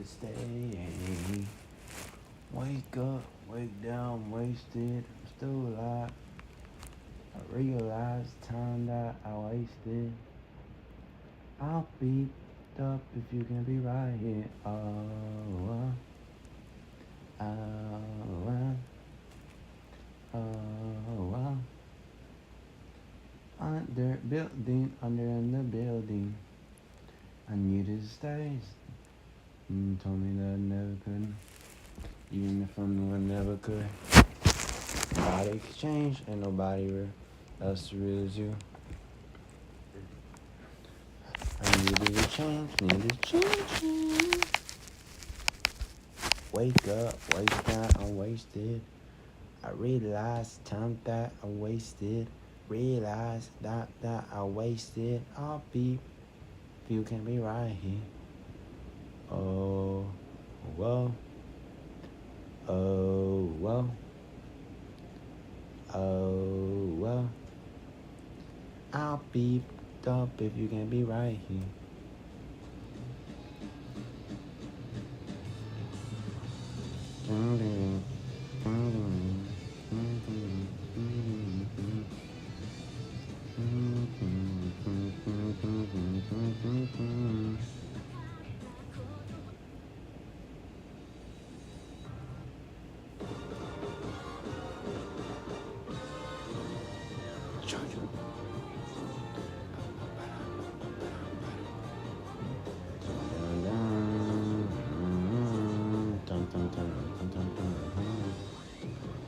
stay. Wake up, wake down, wasted. I'm still alive. I realize time that I wasted. I'll beat up if you can be right here. Oh, oh, oh. Under building, under in the building. I needed to stay. Told me that I never could. Even if I knew I never could. Nobody exchange and nobody else real as you. I needed to change. Wake up, wake down, I'm wasted. I realized time that I wasted. Realize that I wasted. I'll be if you can be right here. Oh, well. Oh, well. Oh, well. I'll be up if you can be right here.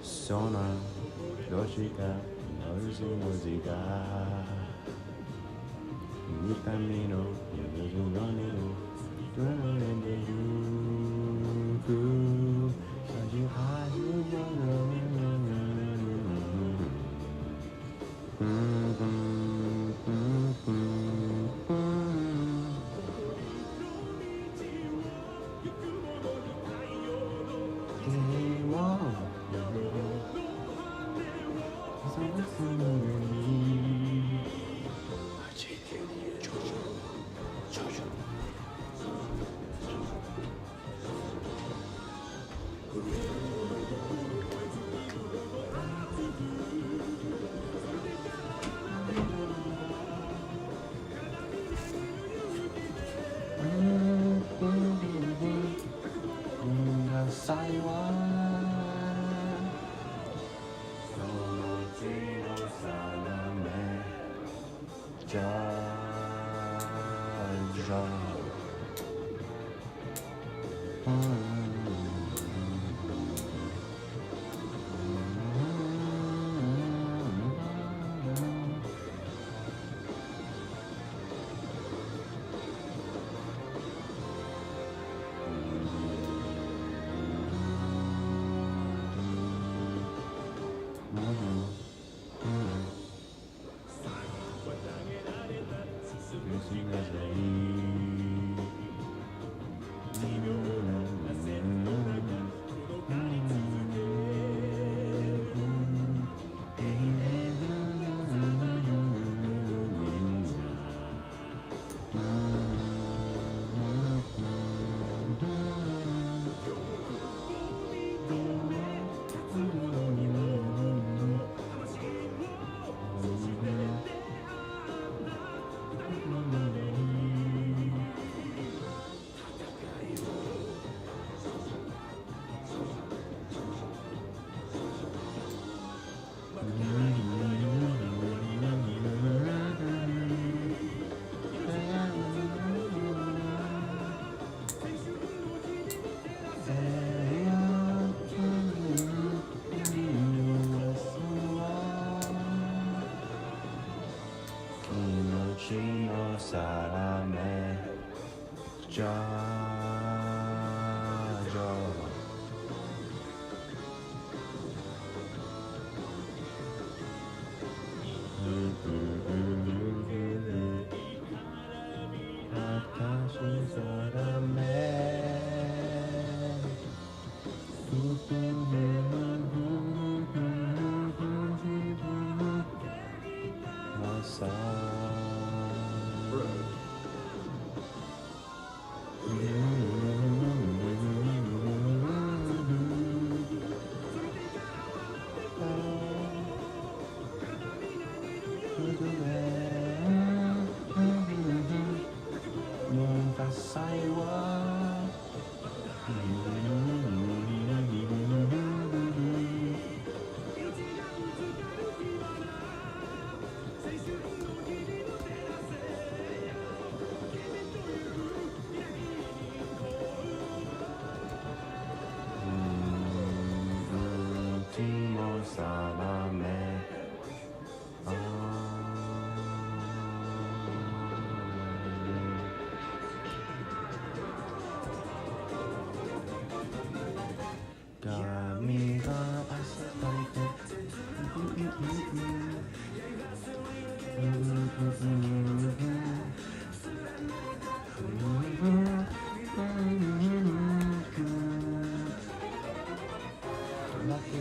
Sono logica, musica. Mi cammino, 사람의 감이가 왔을 때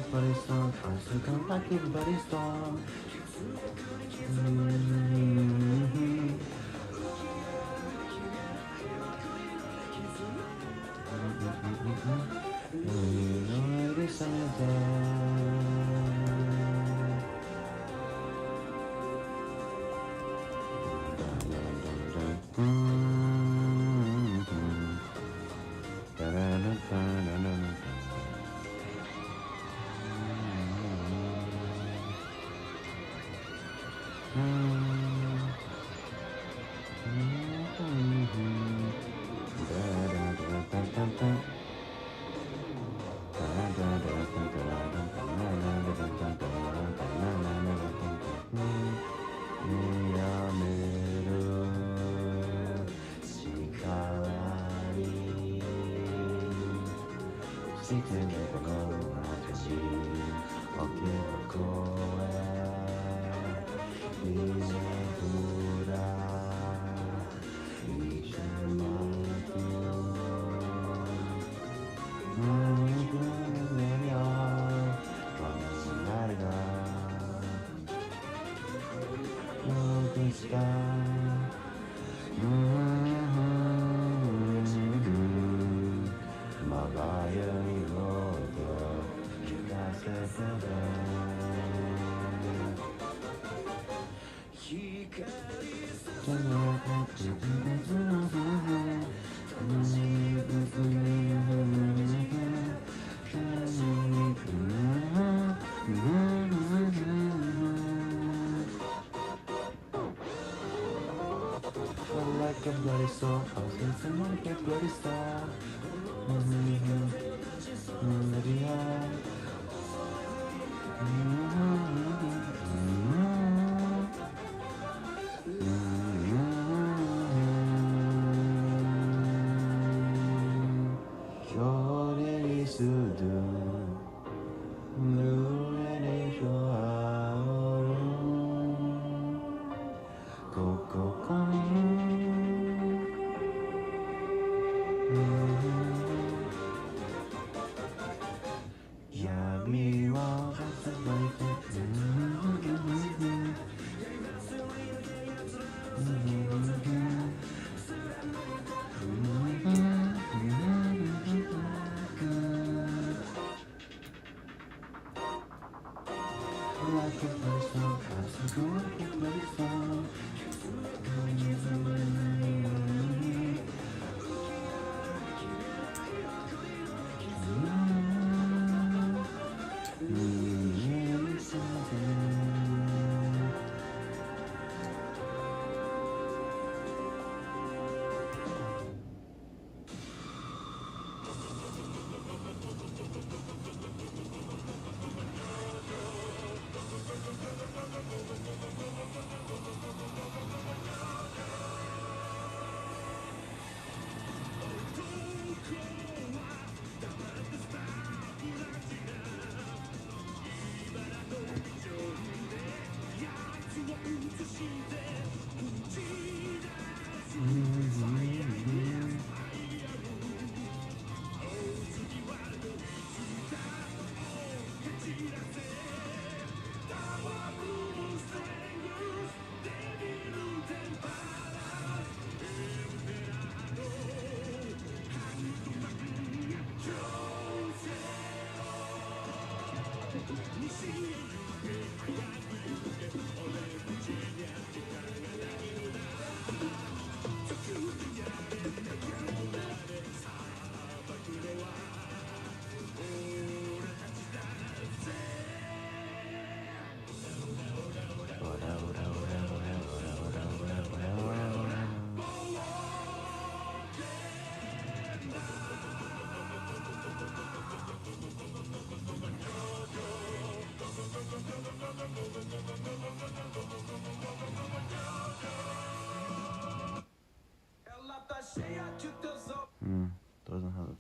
Everybody's song, I still come like everybody's song. Bloody soul, I was dancing like a bloody star.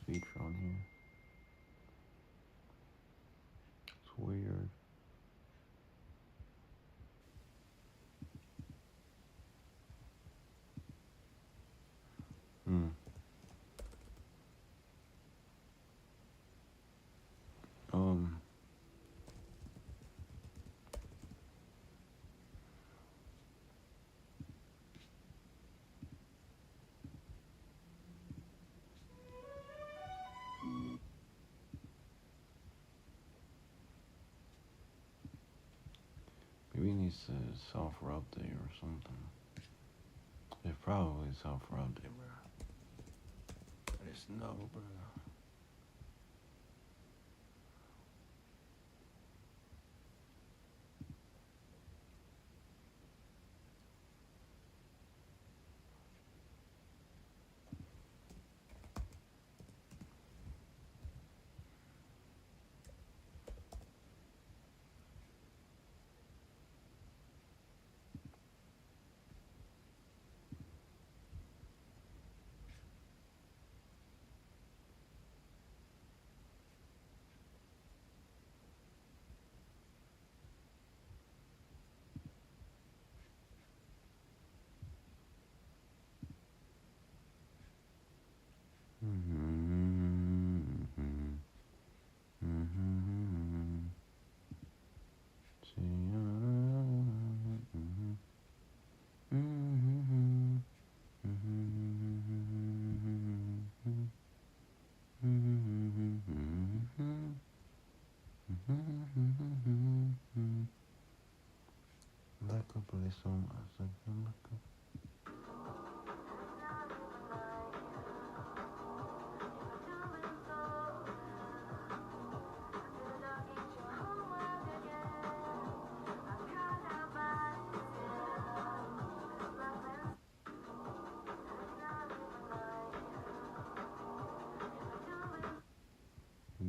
feature on here. It's weird. Hmm. Um. Maybe it needs a software update or something. It's probably a software update, bro. I just know, bro.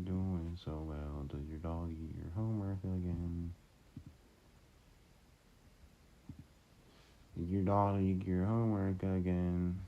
Doing so well. Did your dog eat your homework again? Did your dog eat your homework again?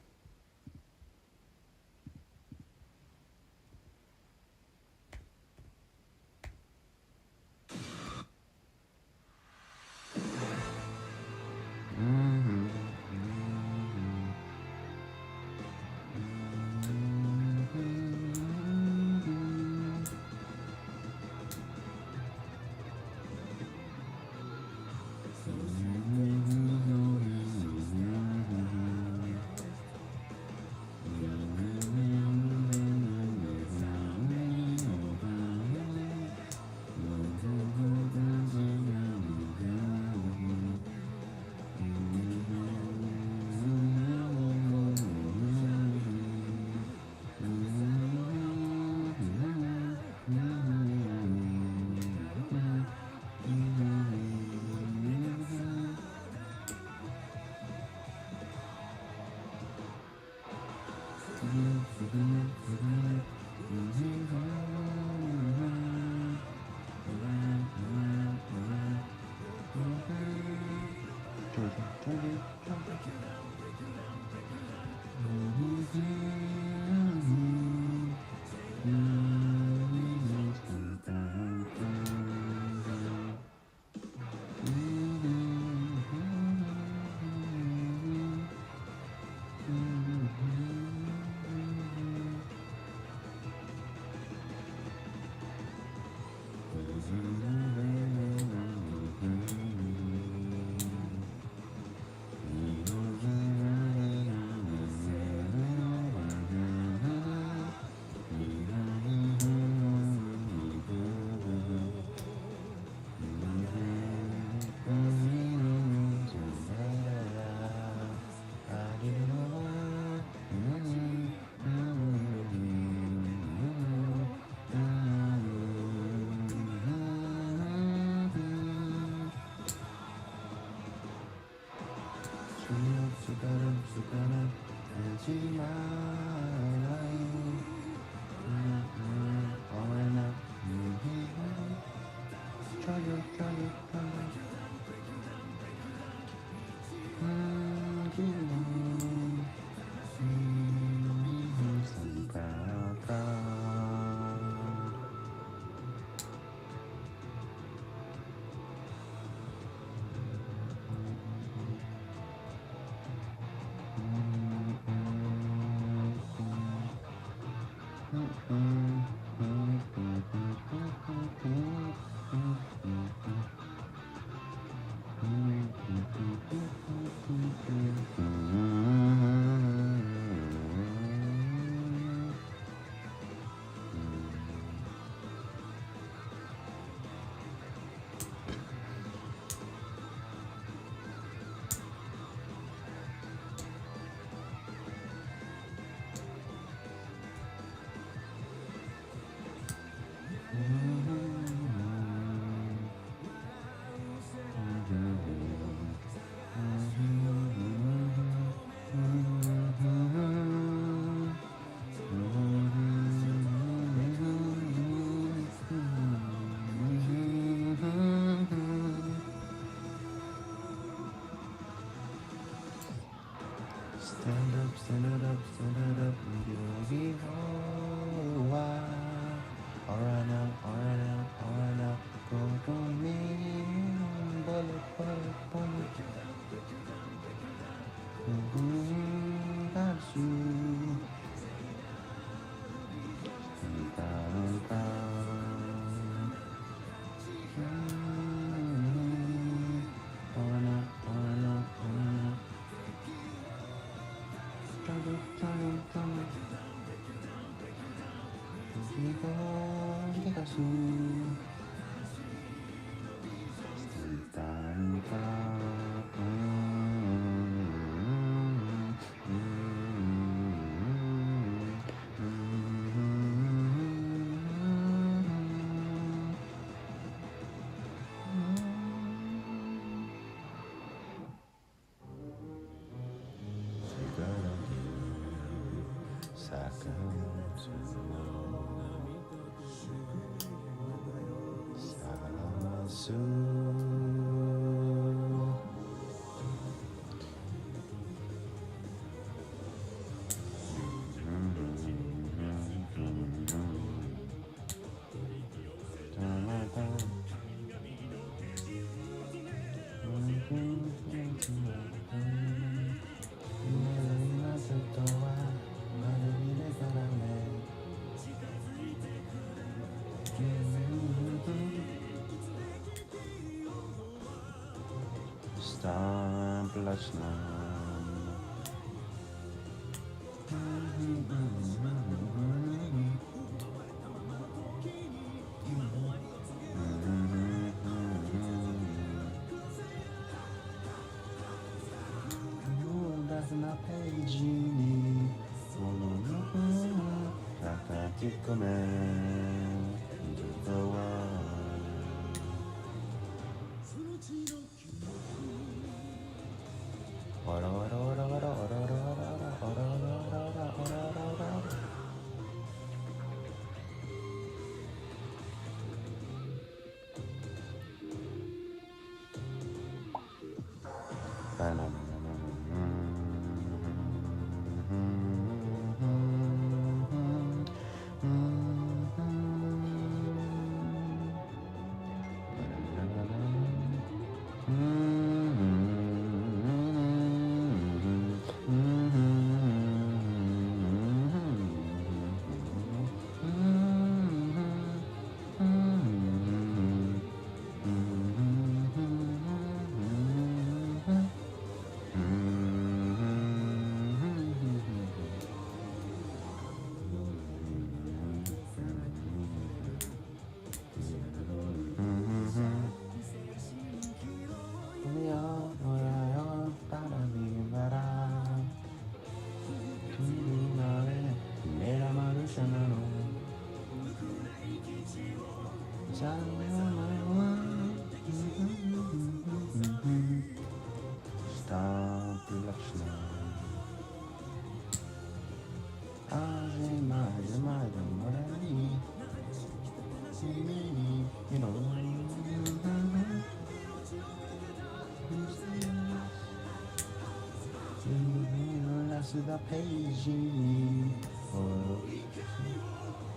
Stand it up, give oh, alright now, go to me, bullet, that's you, na page the page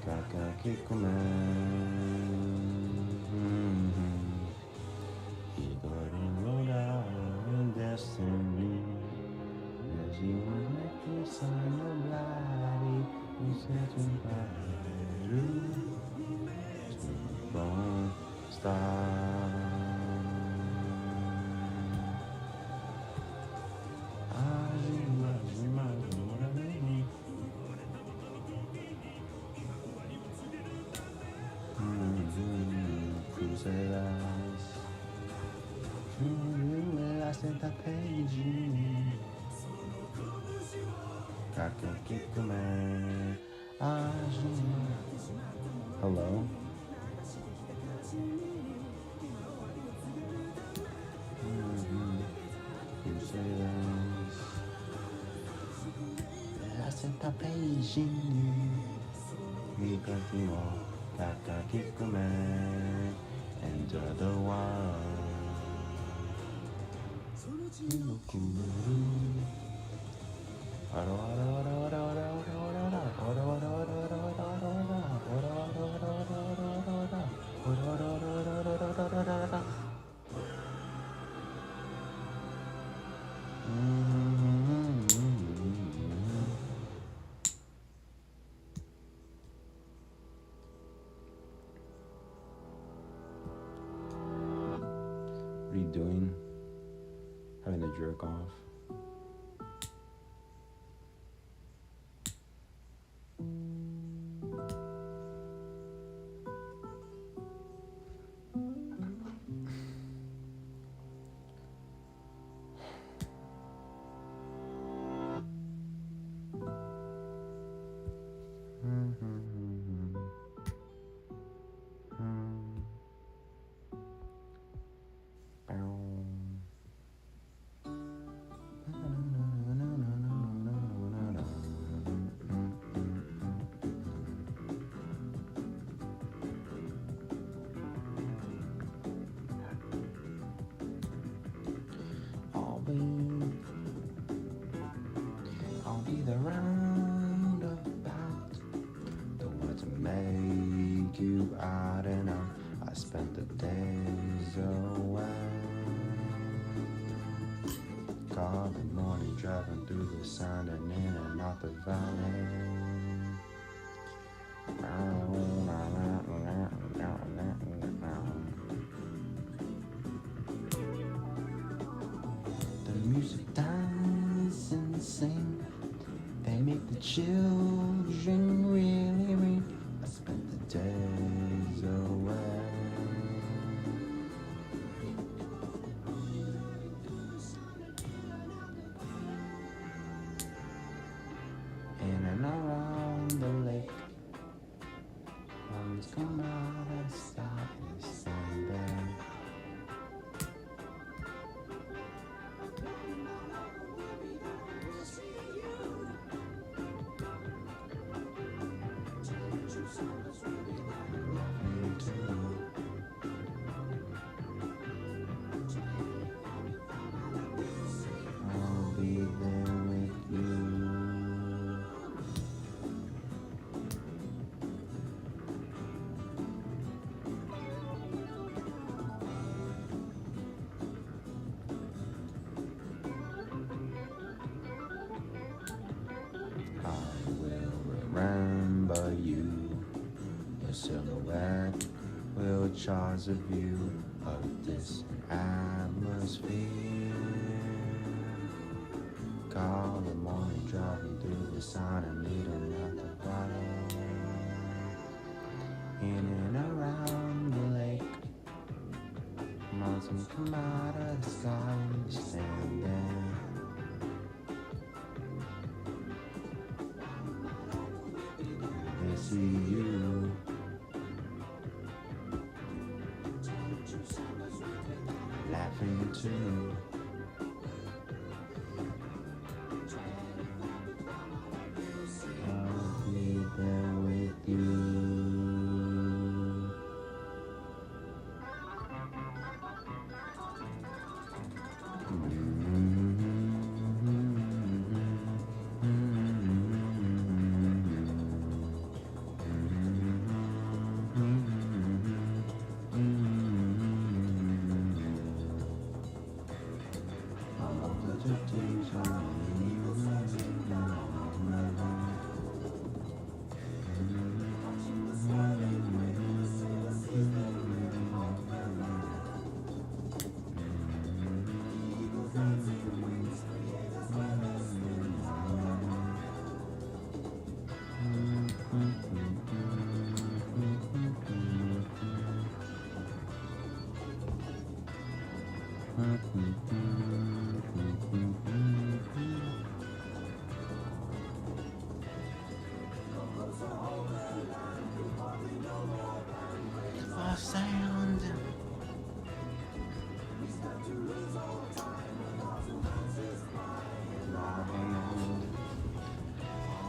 Kakakikume Hidori Roda Destiny As you make the sun of bloody, you set to fire. star. Cruzeras, senta page, hello. Cruzeras, senta page, we continue. Kakakikume, enter the wild. What are you doing? Having a jerk off? I'll be the roundabout, the one to make you out and out. I spent the days away, call the morning driving through the sun and in and out the valley. The music dies and sing, they make the children really ring. I spent the days away. In and around the lake, ones come out and stop and stand there. I'll be there with you. I will remember you. Your silhouette will charge a view of this atmosphere. Call the morning driving through the sun and meeting at the bottom. In and around the lake, mountains come out of the sky and you stand there. They see you. Laughing too. I'll be there with you. Our sound.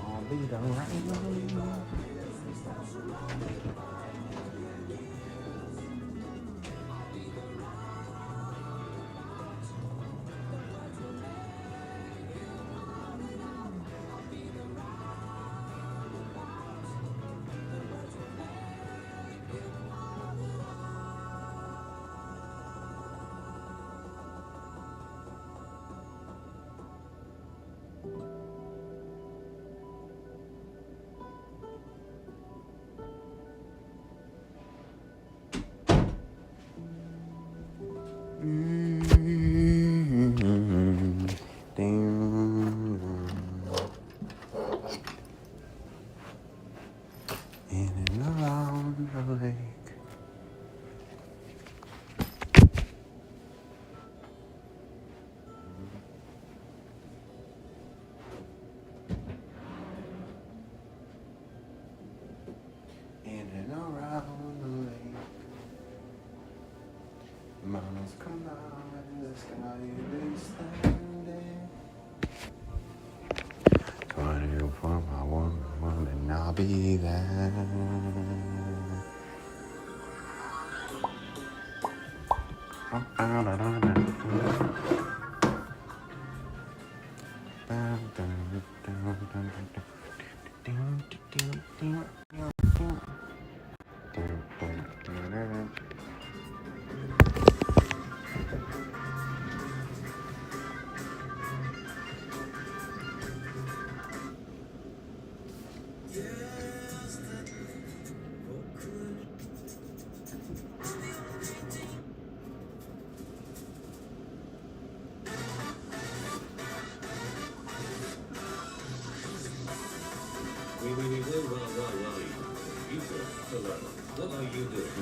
I'll be the rain. In and around the lake. In and around the lake. Mountains come out in the sky and standing. 20 for my woman and I'll be there. What are you doing?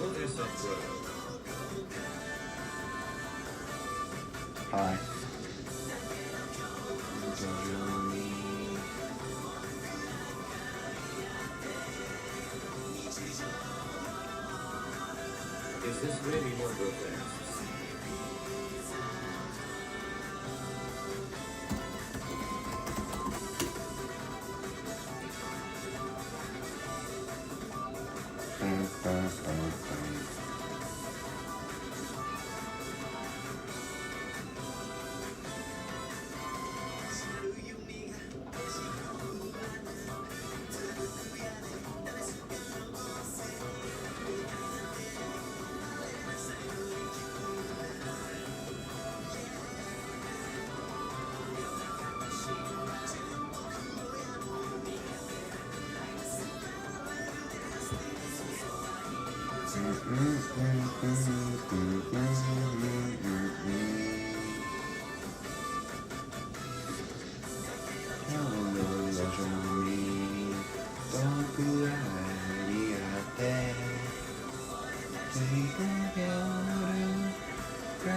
What is that word? Hi. Is this really your birthday?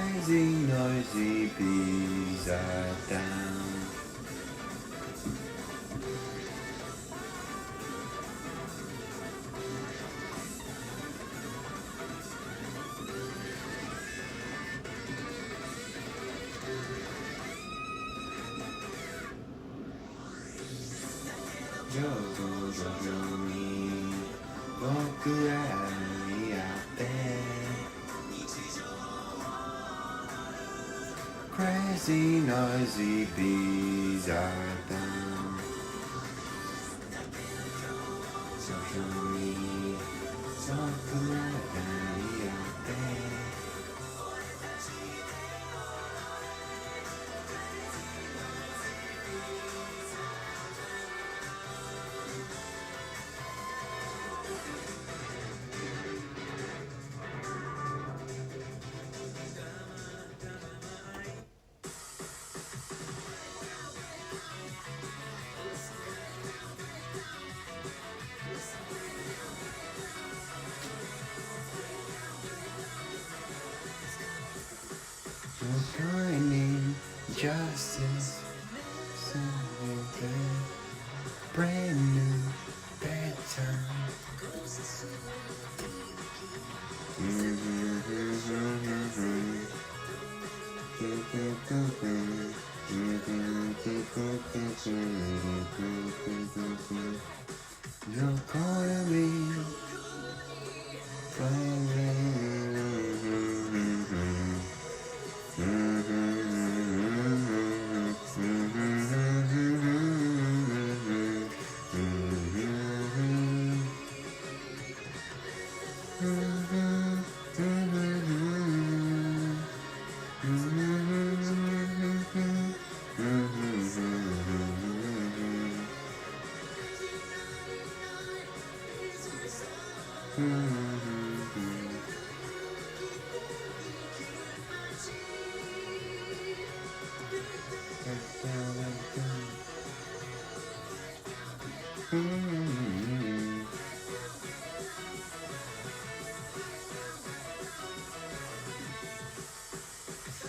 Crazy noisy bees are down. Crazy noisy bees are down. Social me, talk to me out Finding justice, something brand new, better. You're calling me,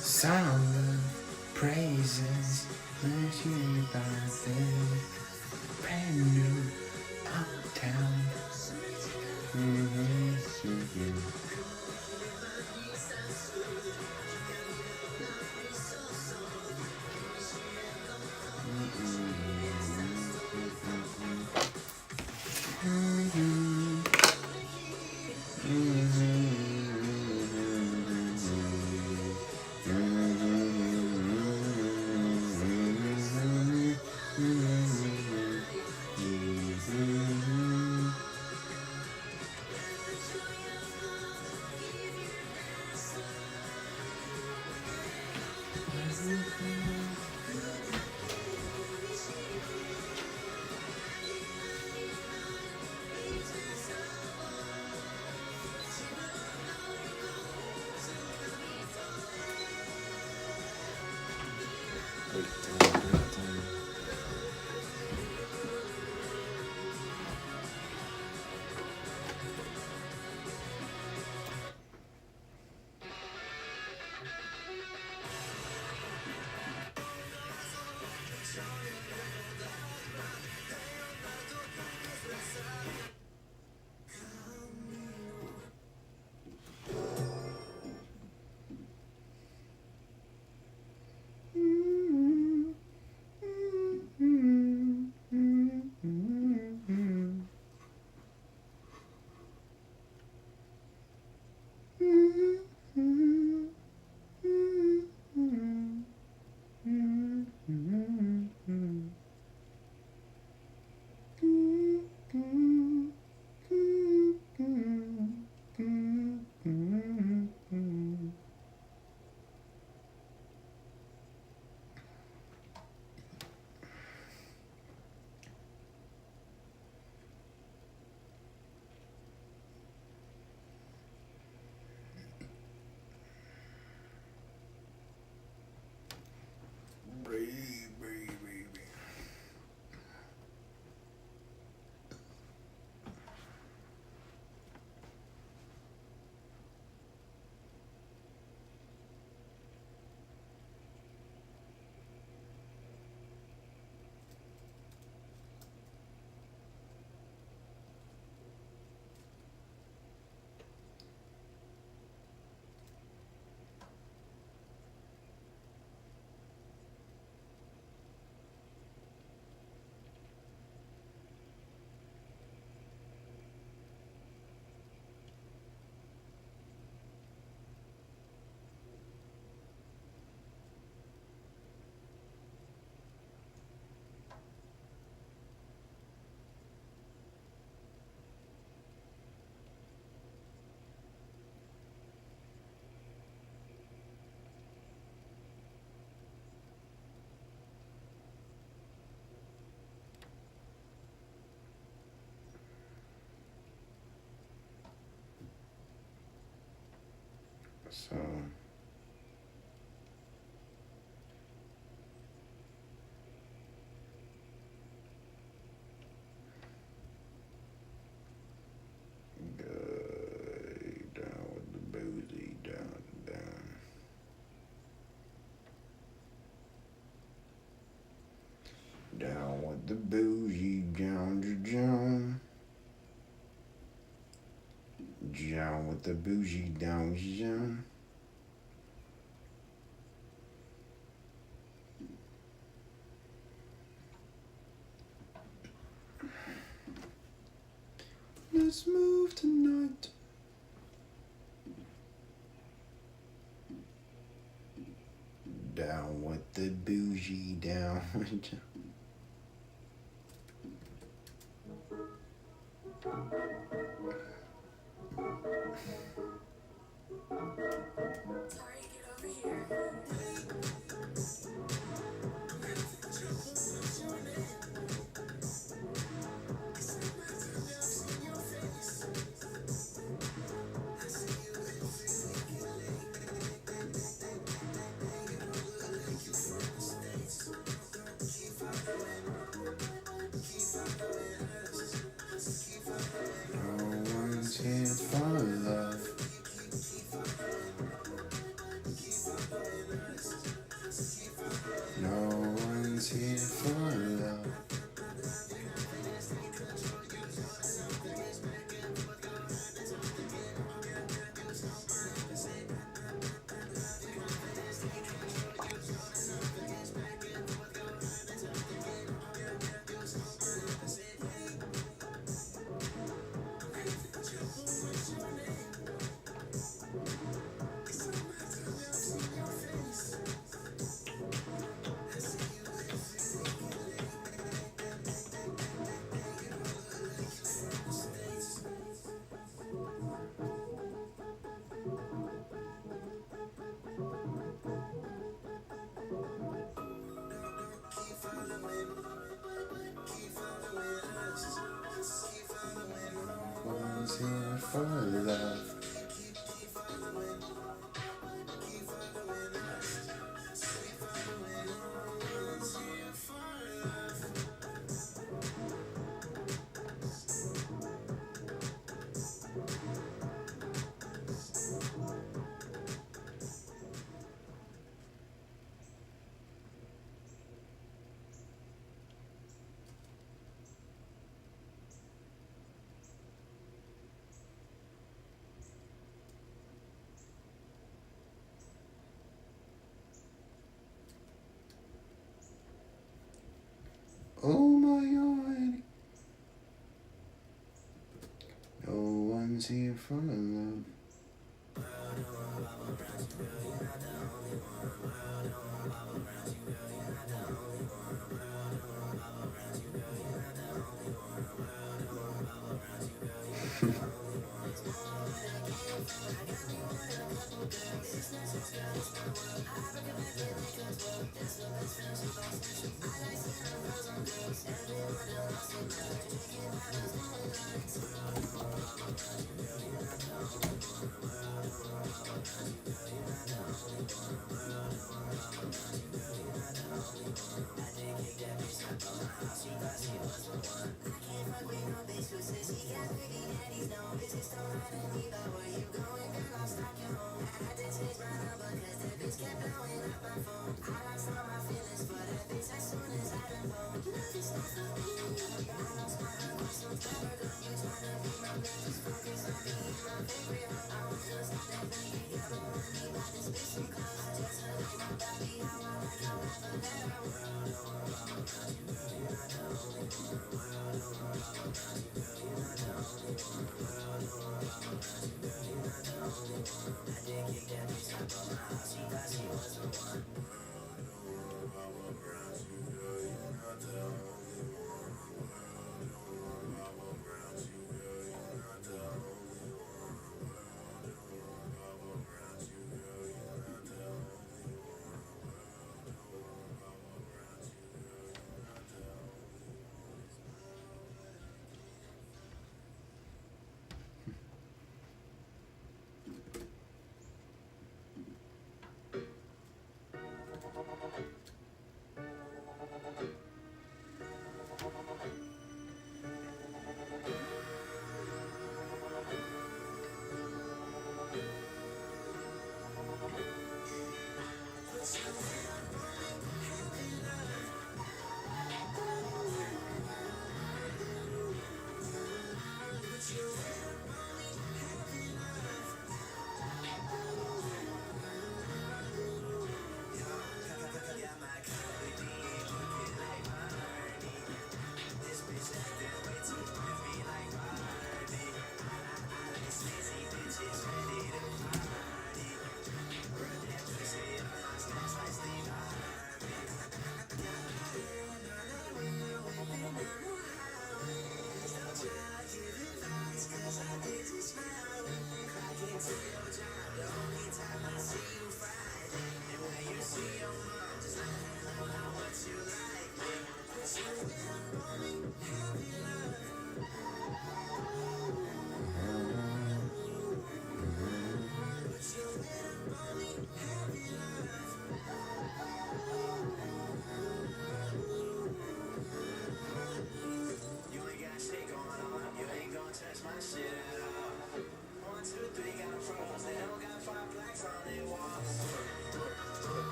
Song of praises, mentioning about this brand new uptown. So good. Down with the boozy, down. Down with the bougie, down. Down with the bougie, down. Let's move tonight. Down with the bougie, down. No one's here for love. No one's here for love. No one's here for love. Oh my God. No one's here for love.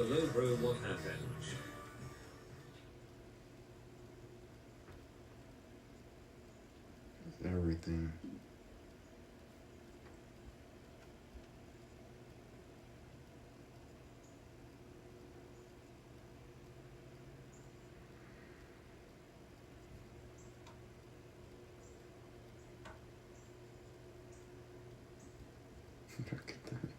Hello bro, what happened? Everything. Look at that.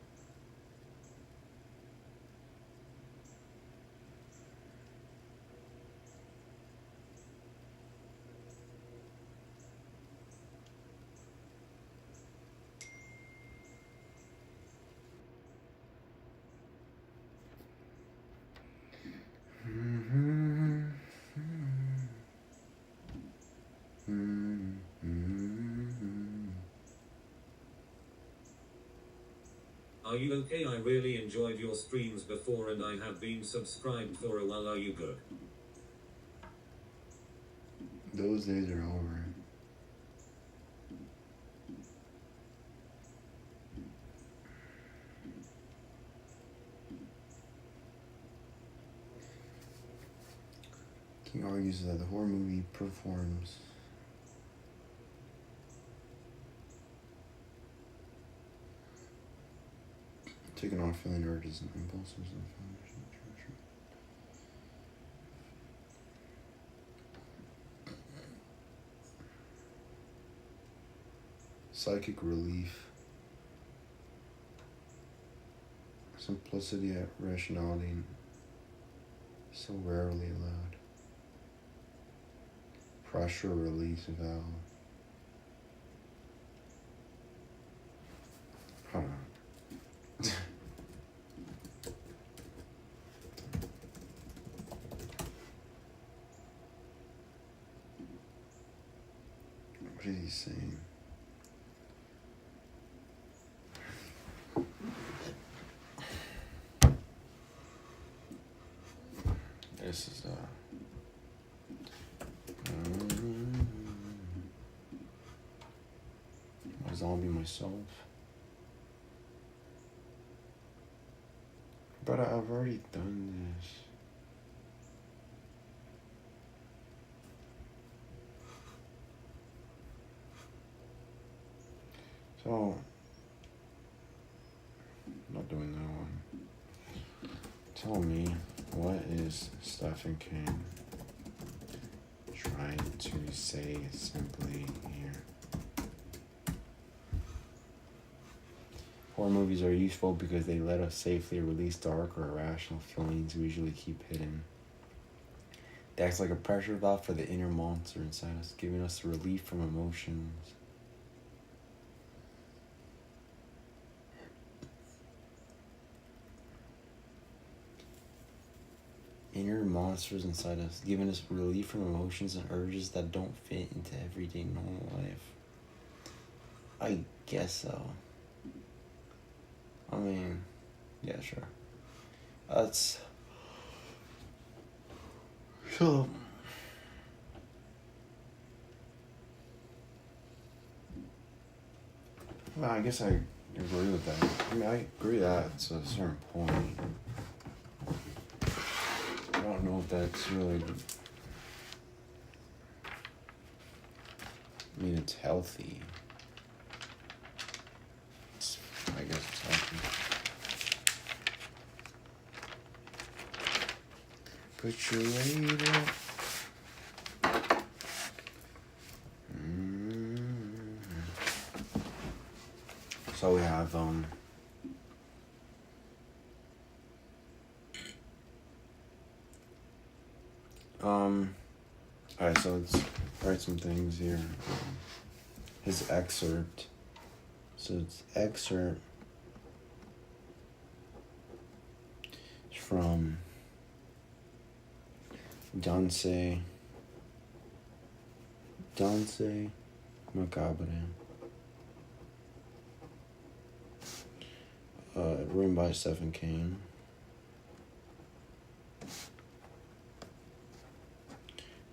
Are you okay? I really enjoyed your streams before and I have been subscribed for a while. Are you good? Those days are over. King argues that the horror movie performs taking off feeling urges and impulses and psychic relief, simplicity at rationality so rarely allowed, pressure release valve. Hold on. What is he saying? This is a zombie myself. But I've already done this. So, I'm not doing that one. Tell me, what is Stephen King trying to say simply here? Horror movies are useful because they let us safely release dark or irrational feelings we usually keep hidden. They act like a pressure valve for the inner monster inside us, giving us relief from emotions. Inner monsters inside us, giving us relief from emotions and urges that don't fit into everyday normal life. I guess so. I mean, yeah, sure. That's so. Well, I guess I agree with that. I mean, I agree that to a certain point. I don't know if that's really. I mean, it's healthy. I guess it's healthy. But you later. So we have alright, so let's write some things here. His excerpt. So it's excerpt from Danse Macabre. Written by Stephen King.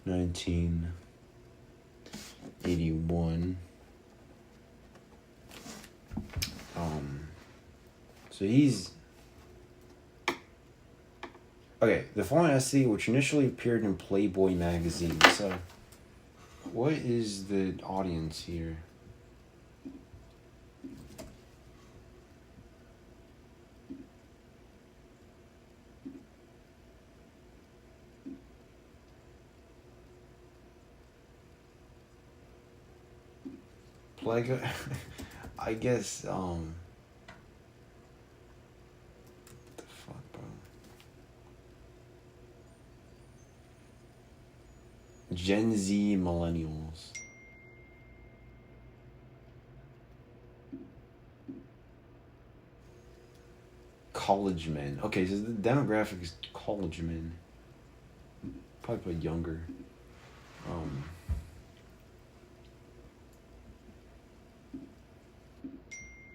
1981. So he's Okay, the following essay, which initially appeared in Playboy magazine. So, what is the audience here? Plague, I guess, the fuck, bro? Gen Z millennials. College men. Okay, so the demographic is college men. Probably put younger.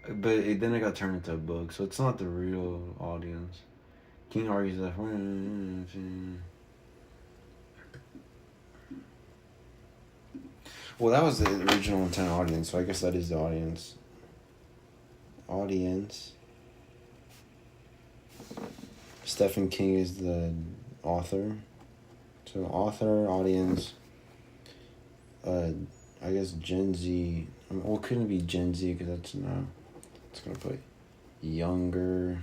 Then it got turned into a book, so it's not the real audience. King argues that. Well, that was the original intent audience, so I guess that is the audience. Audience. Stephen King is the author. So author, audience. I guess Gen Z. Well, it couldn't be Gen Z because that's not. It's gonna put younger.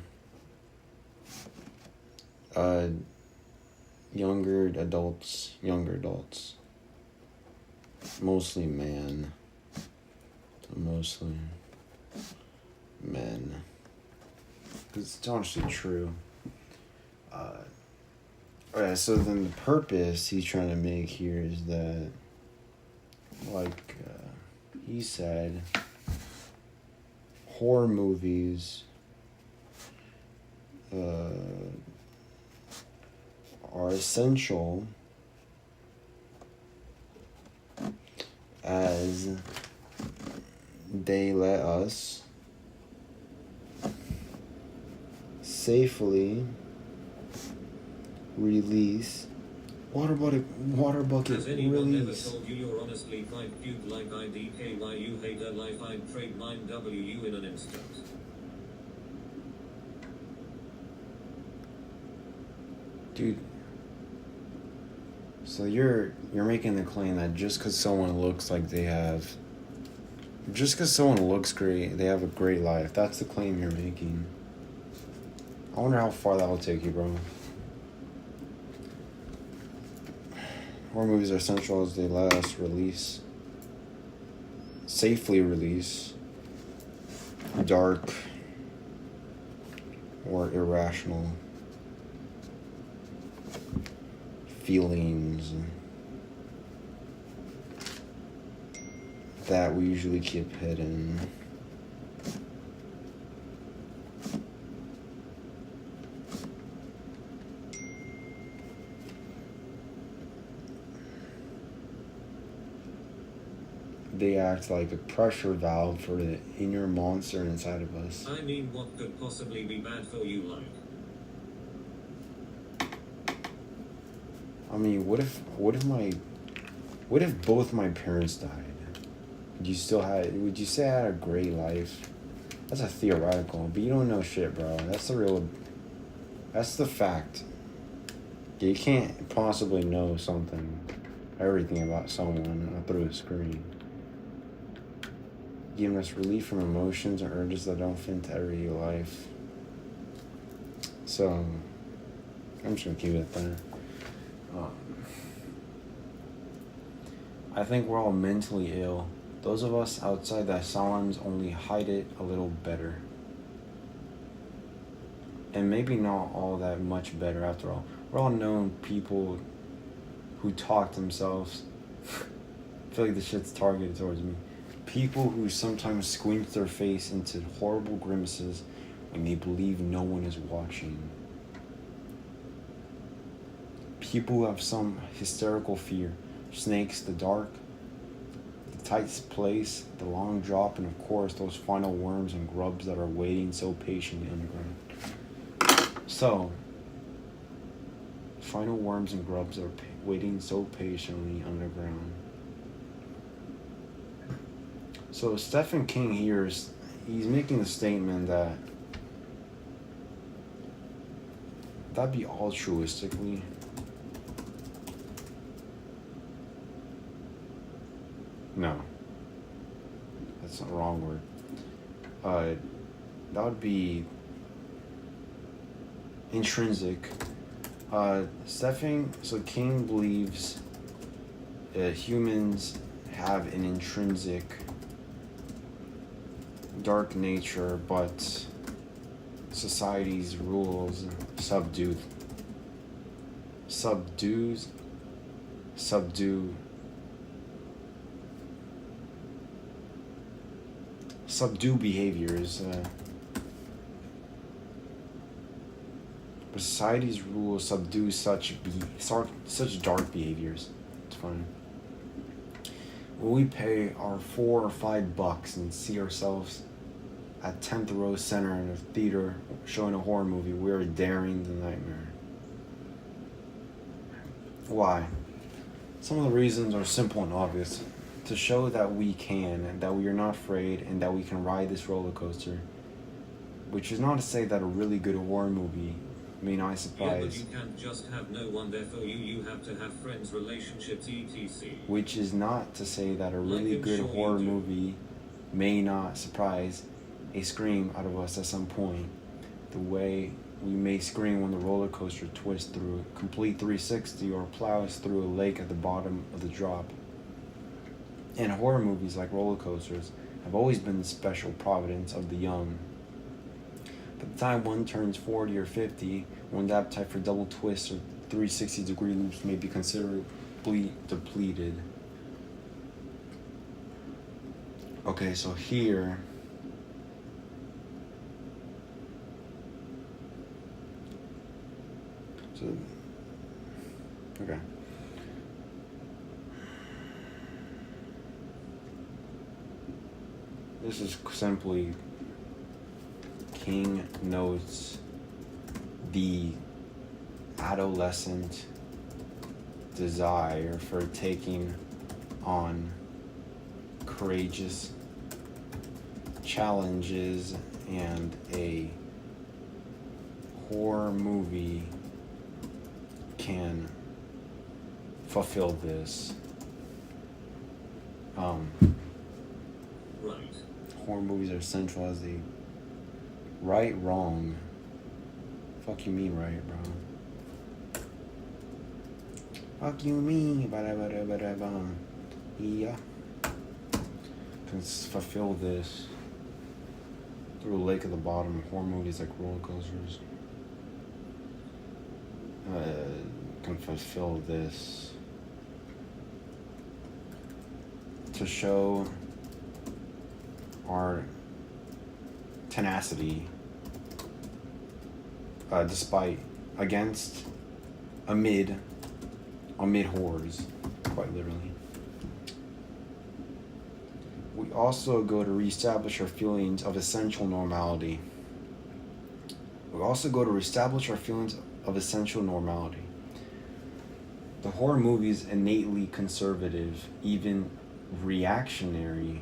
Younger adults. Mostly man. Mostly men. Because it's honestly true. Alright, so then the purpose he's trying to make here is that, like he said, horror movies are essential as they let us safely release water bucket Has anyone ever release. told you you're honestly quite cute like IDKY? You hate her life, I'd trade mine WU in an instant. Dude, so you're making the claim that just because someone looks like just because someone looks great, they have a great life. That's the claim you're making. I wonder how far that will take you, bro. Horror movies are essential as they let us safely release dark or irrational feelings that we usually keep hidden. They act like a pressure valve for the inner monster inside of us. I mean, what could possibly be bad for you, like? I mean, what if both my parents died? Would you say I had a great life? That's a theoretical, but you don't know shit, bro. That's the fact. You can't possibly know everything about someone through a screen. Giving us relief from emotions or urges that don't fit into everyday life. So, I'm just gonna keep it there. I think we're all mentally ill. Those of us outside the asylums only hide it a little better. And maybe not all that much better after all. We're all known people who talk themselves. I feel like the shit's targeted towards me. People who sometimes squint their face into horrible grimaces when they believe no one is watching. People who have some hysterical fear. Snakes, the dark, the tight place, the long drop, and of course those final worms and grubs that are waiting so patiently underground. So, final worms and grubs are waiting so patiently underground. So Stephen King here he's making the statement that that be altruistically? No. That's the wrong word. That would be intrinsic. So King believes humans have an intrinsic dark nature, but society's rules subdue behaviors. But society's rules subdue such dark behaviors. It's fun. When we pay our $4 or $5 and see ourselves at 10th row center in a theater showing a horror movie, we're daring the nightmare. Why? Some of the reasons are simple and obvious. To show that we can, and that we are not afraid, and that we can ride this roller coaster. Which is not to say that a really good horror movie may not surprise. Yeah, but you can't just have no one there for you. You have to have friends, relationships, etc. Which is not to say that a really good horror movie may not surprise a scream out of us at some point. The way we may scream when the roller coaster twists through a complete 360 or plows through a lake at the bottom of the drop. And horror movies, like roller coasters, have always been the special providence of the young. By the time one turns 40 or 50, one's appetite for double twists or 360-degree loops may be considerably depleted. Okay, so here... Okay. This is simply King notes the adolescent desire for taking on courageous challenges, and a horror movie can fulfill this. Right. Horror movies are central as the wrong. Fuck you mean right, bro? Fuck you mean, yeah. Can fulfill this through a lake at the bottom. Horror movies like roller coasters can fulfill this to show our tenacity amid horrors, quite literally. We also go to reestablish our feelings of essential normality. The horror movie is innately conservative, even reactionary.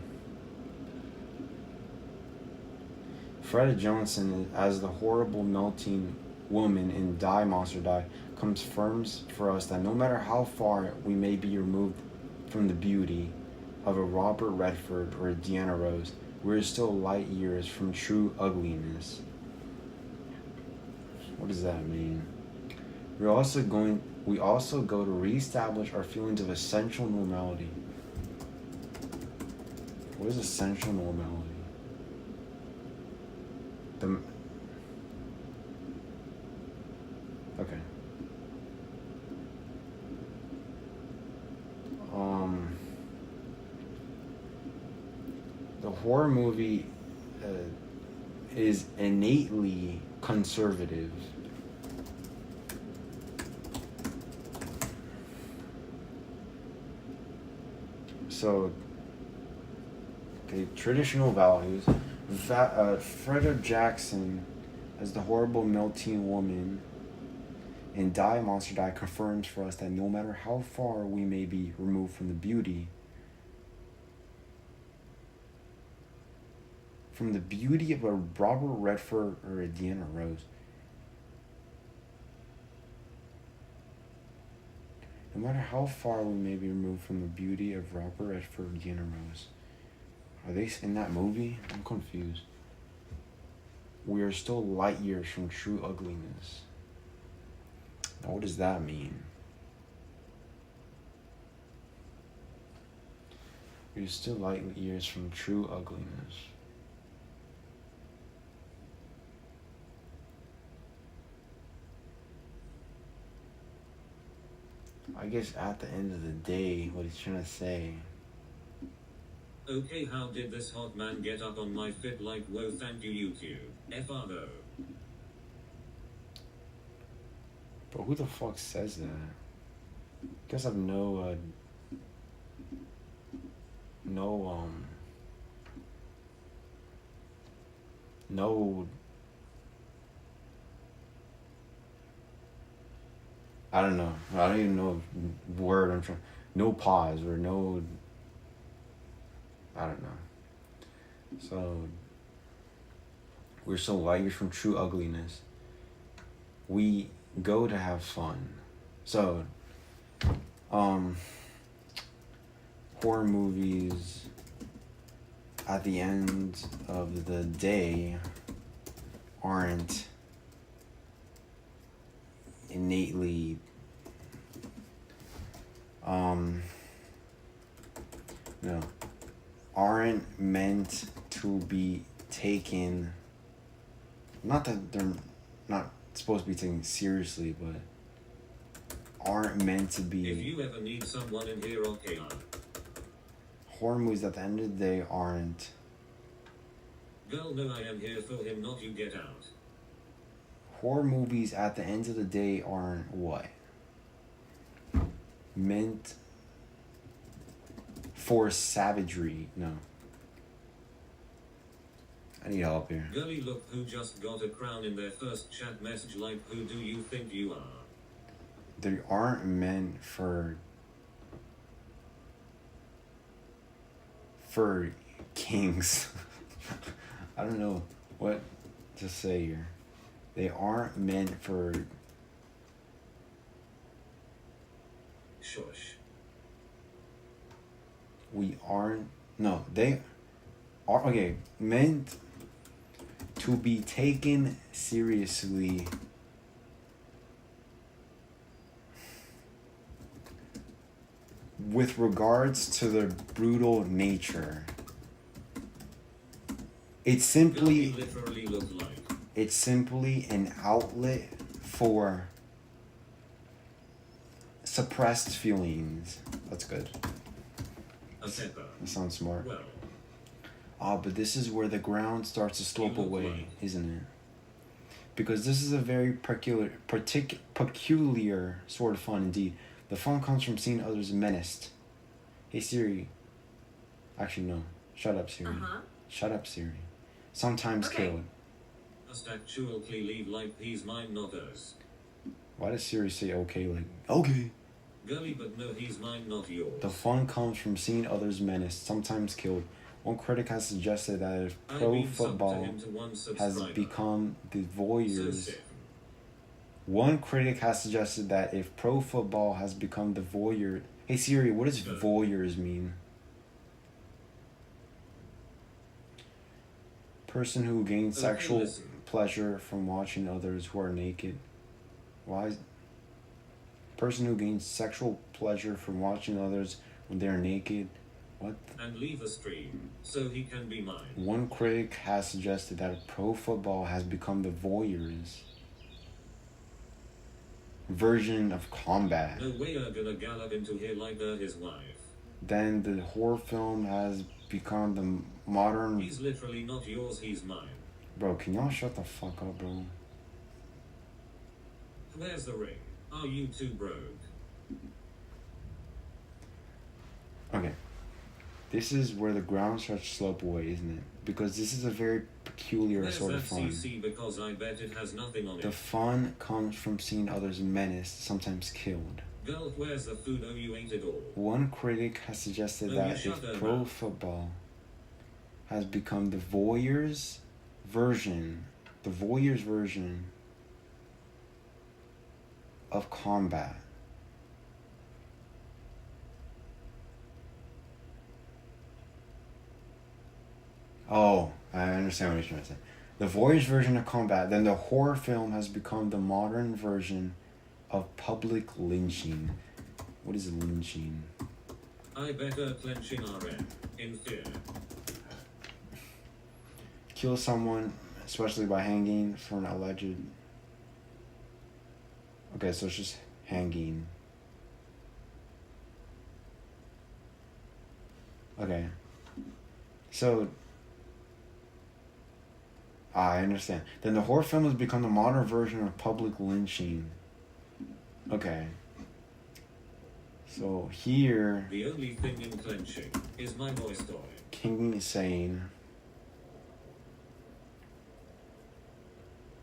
Freda Johnson, as the horrible melting woman in Die Monster Die, confirms for us that no matter how far we may be removed from the beauty of a Robert Redford or a Deanna Rose, we're still light years from true ugliness. What does that mean? We also go to reestablish our feelings of essential normality. What is essential normality? Okay. The horror movie is innately conservative. So, okay, traditional values. Freda Jackson, as the horrible melting woman in Die Monster Die, confirms for us that no matter how far we may be removed from the beauty of a Robert Redford or a Deanna Rose, No matter how far we may be removed from the beauty of Robert Redford Gina Rose. Are they in that movie? I'm confused. We are still light years from true ugliness. Now, what does that mean? We are still light years from true ugliness. I guess at the end of the day, what he's trying to say. Okay, how did this hot man get up on my fit like whoa thank you UQ. FR though. But who the fuck says that? Guess I've no I don't know. I don't even know a word I'm trying. No pause or no. I don't know. So we're so light years from true ugliness. We go to have fun. So, horror movies at the end of the day aren't innately aren't meant to be taken, not that they're not supposed to be taken seriously, but aren't meant to be. If you ever need someone in here, okay. Horror movies at the end of the day aren't. Girl, no, I am here for him, not you, get out. Horror movies at the end of the day aren't what? Meant for savagery. No. I need help here. Girlie, look who just got a crown in their first chat message, like who do you think you are? They aren't meant for kings. I don't know what to say here. They aren't meant for. Shush. We aren't. No, they are. Okay, meant to be taken seriously. With regards to their brutal nature. It's simply. Literally look like. It's simply an outlet for suppressed feelings. That's good. That sounds smart. Well. But this is where the ground starts to slope away, isn't it? Because this is a very peculiar sort of fun indeed. The fun comes from seeing others menaced. Hey Siri. Actually, no. Shut up, Siri. Shut up, Siri. Sometimes killed. Must actually leave like he's mine, not hers. Why does Siri say okay like, okay? Girlie, but no, he's mine, not yours. The fun comes from seeing others menaced, sometimes killed. One critic has suggested that if pro football has become the voyeurs... One critic has suggested that if pro football has become the voyeur... Hey Siri, what does voyeurs mean? Person who gains sexual pleasure from watching others who are naked. Why? Person who gains sexual pleasure from watching others when they are naked. What? And leave a stream so he can be mine. One critic has suggested that pro football has become the voyeurs version of combat. No way are gonna gallop into here like his wife. Then the horror film has become the modern... He's literally not yours, he's mine. Bro, can y'all shut the fuck up, bro? Where's the ring? Are you too broke? Okay. This is where the ground starts to slope away, isn't it? Because this is a very peculiar sort of fun. CC because I bet it has nothing on it. The fun comes from seeing others menaced, sometimes killed. Girl, where's the food? Oh, you ate it all. One critic has suggested that if pro football has become the voyeur's version of combat, Oh, I understand what you're trying to say. The voyage version of combat, then the horror film has become the modern version of public lynching. What is lynching? I better clenching RM in fear. Kill someone, especially by hanging for an alleged... Okay, so it's just hanging. Okay. So... I understand. Then the horror film has become the modern version of public lynching. Okay. So here... The only thing in clenching is my voice toy. King is saying...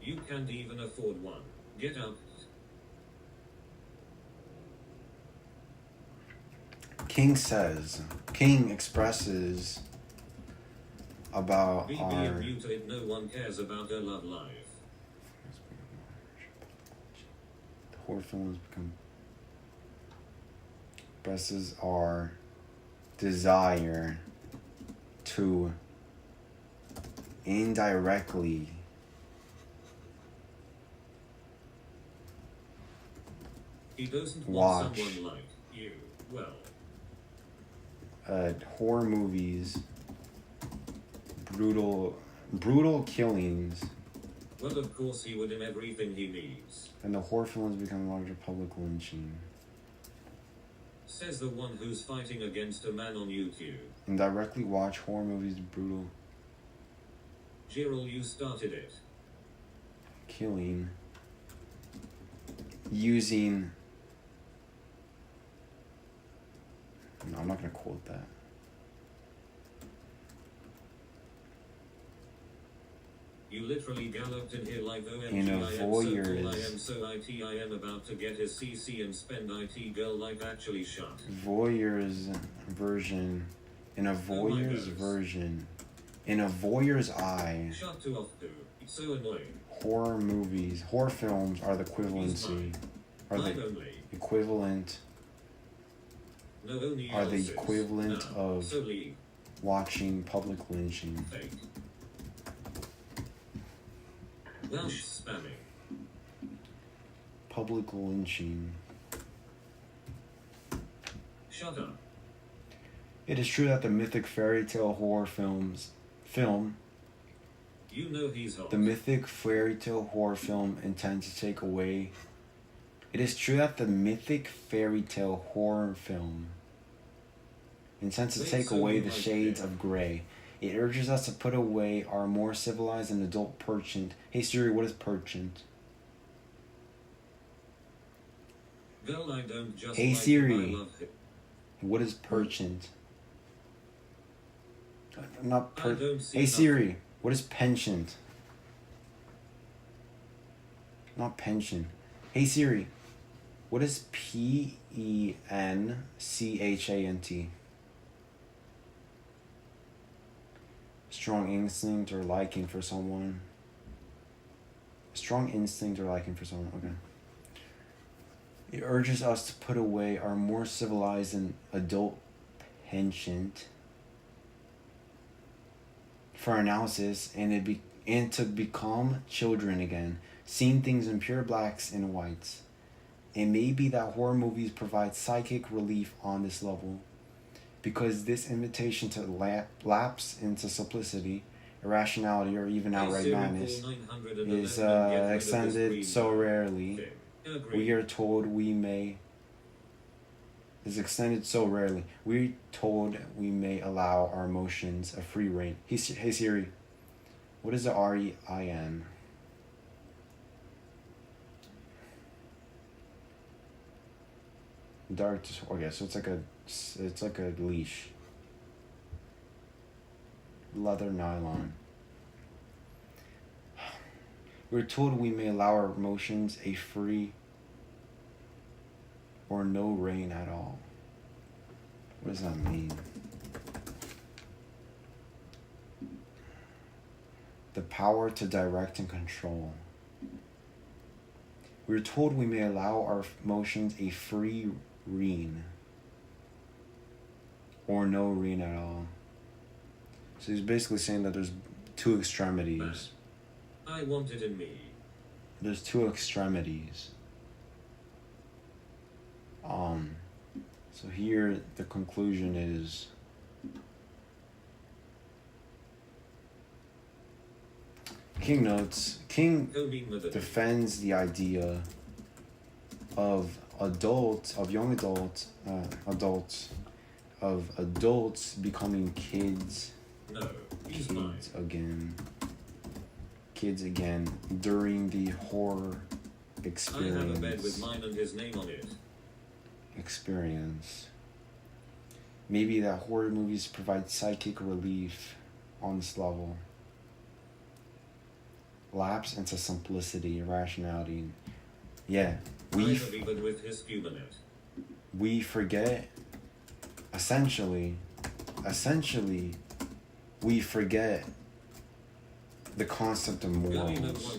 You can't even afford one. Get out. King expresses about BB our... muted, no one cares about her love life. The horror film has become... expresses our desire to indirectly He doesn't watch want someone like you. Well, horror movies, brutal killings, well, of course he would in everything he needs. and the horror films become larger public lynching. Says the one who's fighting against a man on YouTube. And directly watch horror movies, brutal Gerald, you started it. killing, using... No, I'm not gonna quote that. You literally galloped in here like OMG, In a I am so voyeur's- cool, I am so IT, I am about to get his CC and spend IT, girl, like actually shut. Voyeur's version, in a voyeur's goodness. version, in a voyeur's eye, Shut to off to. It's so annoying. horror movies, horror films are the equivalency, are Mine the only. equivalent, No, only are the else's. equivalent No. of Solely watching public lynching. fake. Welsh spamming. Public lynching. Shut up. It is true that the mythic fairy tale horror film, You know he's hot. the mythic fairy tale horror film intends to take away. It is true that the mythic fairy tale horror film intends to Wait, take so away you the like shades it? of gray. It urges us to put away our more civilized and adult perchant. Hey Siri, what is perchant? Girl, I don't just Hey like Siri. him, I love him. What is perchant? Not I per. don't see Hey nothing. Siri, what is penchant? Not pension. Hey Siri, what is penchant? Strong instinct or liking for someone. Strong instinct or liking for someone. Okay. It urges us to put away our more civilized and adult penchant for analysis and to become children again, seeing things in pure blacks and whites. It may be that horror movies provide psychic relief on this level, because this invitation to lapse into simplicity, irrationality, or even outright madness is extended so rarely. We are told we may allow our emotions a free rein. Hey Siri, what is the REIN? Dark. Okay, so it's like a leash. Leather nylon. We're told we may allow our emotions a free or no rein at all. What does that mean? The power to direct and control. We're told we may allow our emotions a free rein or no rein at all. So he's basically saying that there's two extremities. I want it in me. There's two extremities. So here the conclusion is King notes, King defends the idea of young adults becoming kids. No, he's mine. Kids again during the horror experience. I have a bed with mine and his name on it. Experience. Maybe that horror movies provide psychic relief on this level. Lapse into simplicity, irrationality. Yeah, we forget. Essentially, we forget the concept of morals.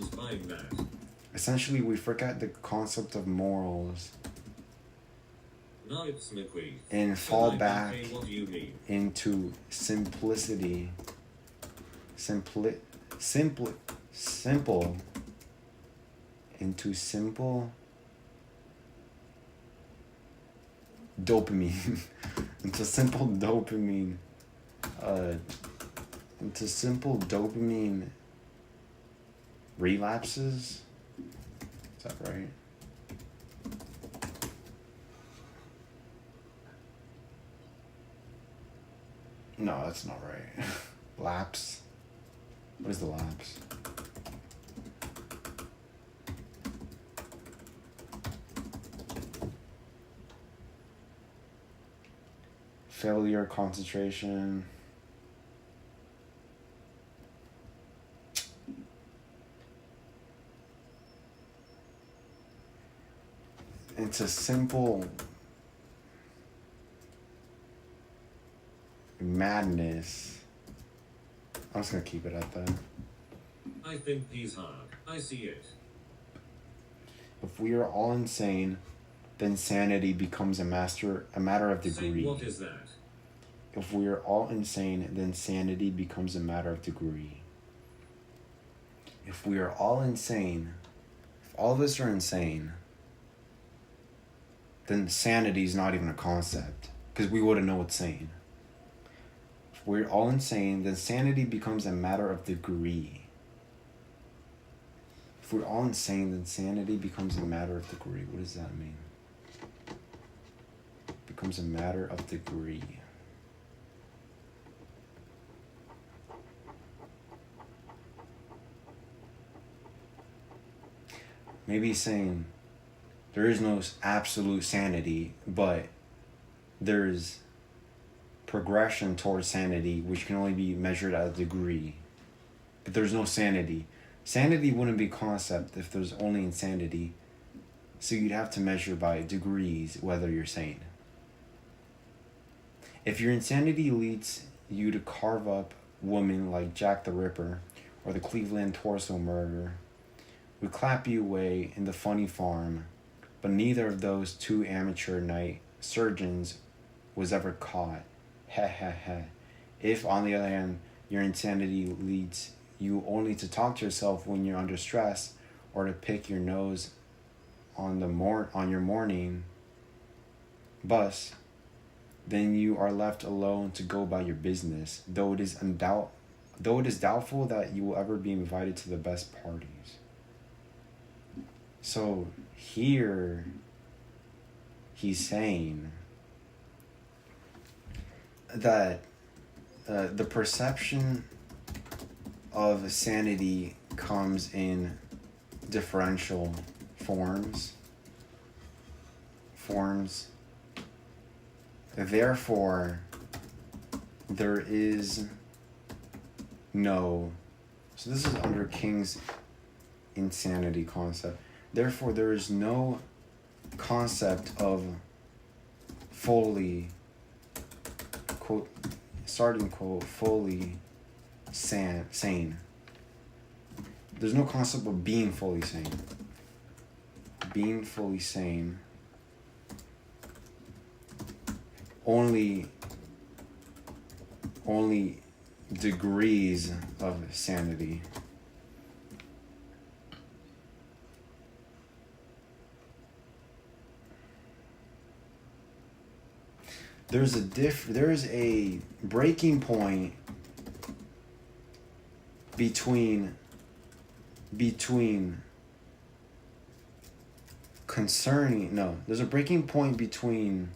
Essentially, we forget the concept of morals and fall back into simplicity. Simple dopamine. into simple dopamine relapses. Is that right? No, that's not right. Lapse. What is the lapse? Failure, concentration. It's a simple madness. I'm just gonna keep it at that. I think he's hard. I see it. If we are all insane, then sanity becomes a matter of degree. What is that? If we are all insane, then sanity becomes a matter of degree. If we are all insane, if all of us are insane, then sanity is not even a concept, because we wouldn't know what's sane. If we're all insane, then sanity becomes a matter of degree. If we're all insane, then sanity becomes a matter of degree. What does that mean? Becomes a matter of degree. Maybe saying there is no absolute sanity, but there's progression towards sanity, which can only be measured at a degree. But there's no sanity. Sanity wouldn't be a concept if there's only insanity. So you'd have to measure by degrees whether you're sane. If your insanity leads you to carve up women like Jack the Ripper or the Cleveland torso murderer, we clap you away in the funny farm, but neither of those two amateur night surgeons was ever caught. Ha ha ha. If, on the other hand, your insanity leads you only to talk to yourself when you're under stress or to pick your nose on your morning bus, then you are left alone to go about your business, though it is doubtful that you will ever be invited to the best parties. So here he's saying that the perception of sanity comes in differential forms. Therefore, there is no... So this is under King's insanity concept. Therefore, there is no concept of fully, quote, starting quote, fully sane. There's no concept of being fully sane. Being fully sane only degrees of sanity. There's a breaking point between there's a breaking point between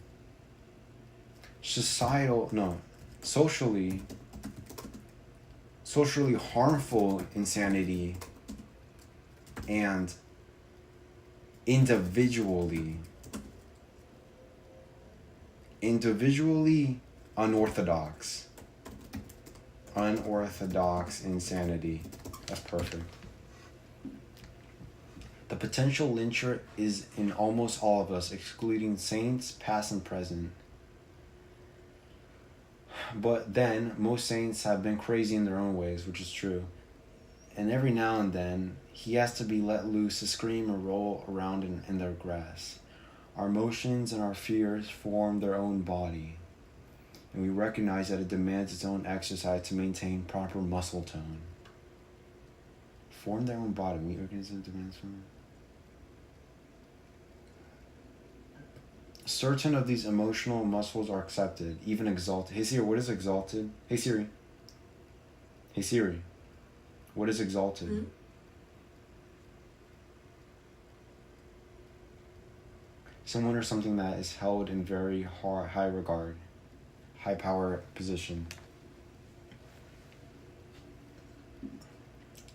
socially harmful insanity and individually unorthodox insanity. That's perfect. The potential lyncher is in almost all of us, excluding saints, past and present. But then, most saints have been crazy in their own ways, which is true. And every now and then, he has to be let loose to scream or roll around in their grass. Our emotions and our fears form their own body. And we recognize that it demands its own exercise to maintain proper muscle tone. Form their own body. We recognize it demands from. Certain of these emotional muscles are accepted, even exalted. Hey Siri, what is exalted? Hey Siri. Hey Siri. What is exalted? Mm-hmm. Someone or something that is held in very high regard, high power position.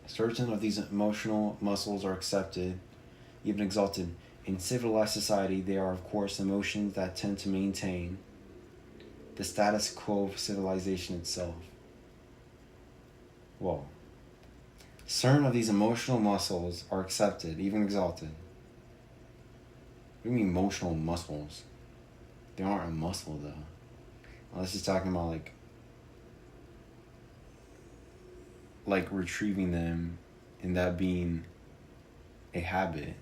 Certain of these emotional muscles are accepted, even exalted. In civilized society, they are, of course, emotions that tend to maintain the status quo of civilization itself. Whoa. Certain of these emotional muscles are accepted, even exalted. What do you mean emotional muscles? They aren't a muscle, though. Unless he's talking about, like retrieving them and that being a habit.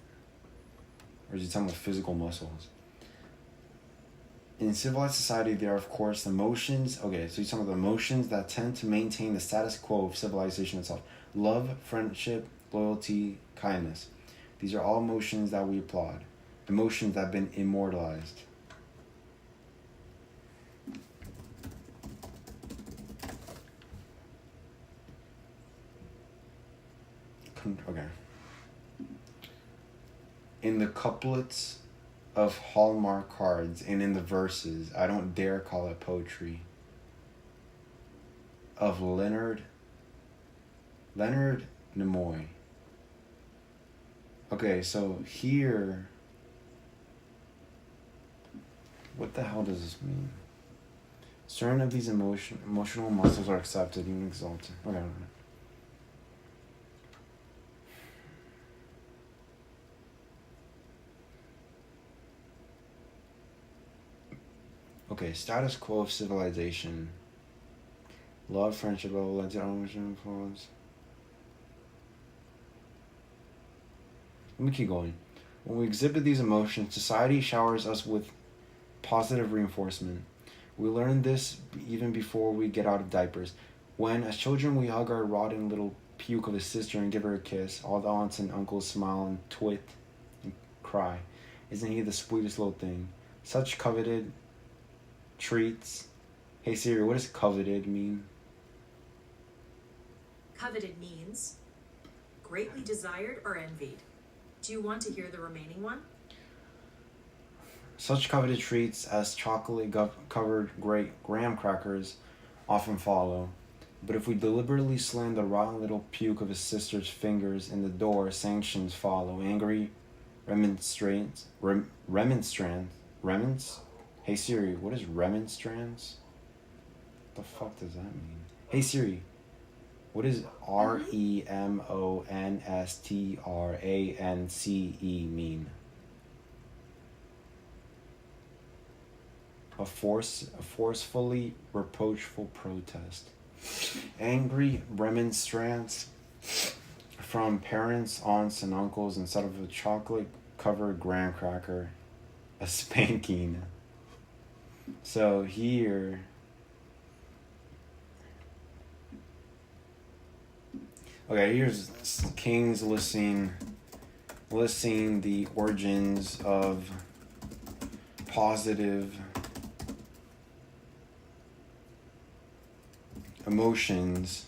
Or is he talking about physical muscles? In civilized society, there are, of course, emotions. Okay, so he's talking about the emotions that tend to maintain the status quo of civilization itself. Love, friendship, loyalty, kindness. These are all emotions that we applaud. Emotions that have been immortalized. Okay. In the couplets of Hallmark cards and in the verses, I don't dare call it poetry, of Leonard Nimoy. Okay, so here, what the hell does this mean? Certain of these emotional muscles are accepted, even exalted. Okay. Okay, status quo of civilization. Love, friendship, influence. Let me keep going. When we exhibit these emotions, society showers us with positive reinforcement. We learn this even before we get out of diapers. When, as children, we hug our rotting little puke of a sister and give her a kiss, all the aunts and uncles smile and twit and cry. Isn't he the sweetest little thing? Such coveted treats. Hey Siri, what does coveted mean? Coveted means greatly desired or envied. Do you want to hear the remaining one? Such coveted treats as chocolate-covered graham crackers often follow. But if we deliberately slam the rotten little puke of his sister's fingers in the door, sanctions follow. Angry remonstrance? Hey Siri, what is remonstrance? What the fuck does that mean? Hey Siri, what does remonstrance mean? A forcefully reproachful protest. Angry remonstrance from parents, aunts, and uncles instead of a chocolate-covered graham cracker, a spanking. So here, Okay, here's King's listing the origins of positive emotions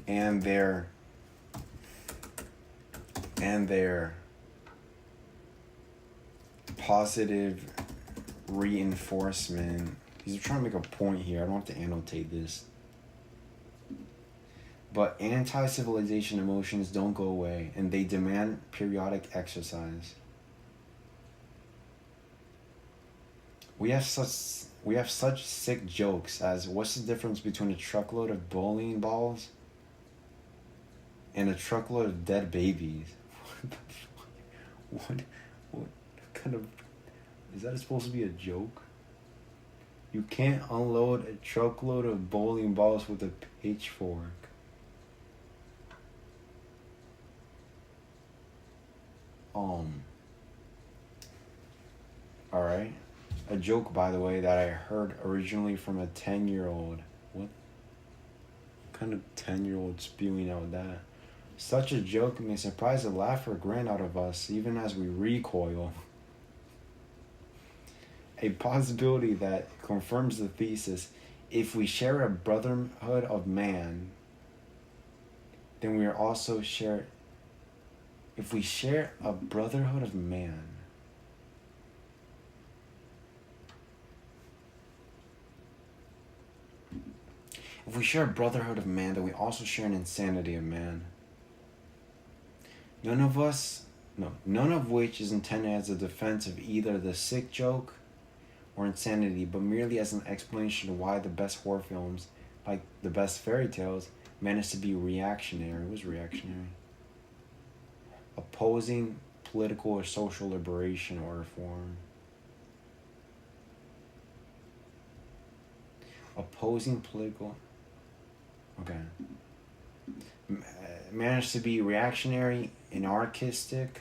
and their positive reinforcement. He's trying to make a point here. I don't have to annotate this. But anti-civilization emotions don't go away, and they demand periodic exercise. We have such sick jokes as, what's the difference between a truckload of bowling balls and a truckload of dead babies? What kind of, is that supposed to be a joke? You can't unload a truckload of bowling balls with a pitchfork. Alright. A joke, by the way, that I heard originally from a 10-year-old. What kind of 10-year-old spewing out that? Such a joke may surprise the laugh or grin out of us, even as we recoil. A possibility that confirms the thesis: if we share a brotherhood of man, then we are also share. If we share a brotherhood of man, if we share a brotherhood of man, then we also share an insanity of man. None of which is intended as a defense of either the sick joke or insanity, but merely as an explanation of why the best horror films, like the best fairy tales, managed to be reactionary. It was reactionary. Opposing political or social liberation or reform. Opposing political... Okay. Managed to be reactionary, anarchistic,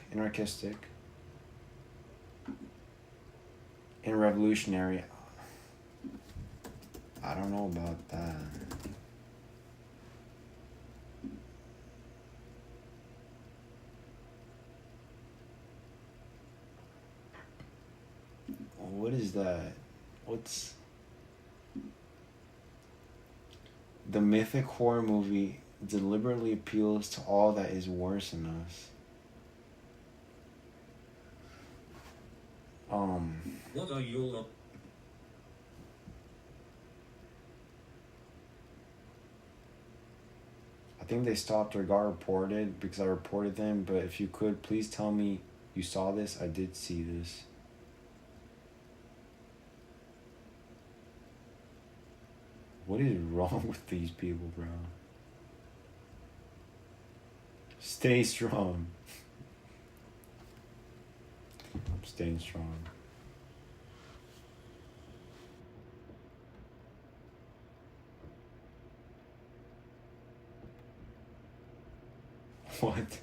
and revolutionary. I don't know about that. What is that? What's... The mythic horror movie deliberately appeals to all that is worse in us. What are your... I think they stopped or got reported because I reported them, but if you could, please tell me you saw this. I did see this. What is wrong with these people, bro? Stay strong. I'm staying strong. What?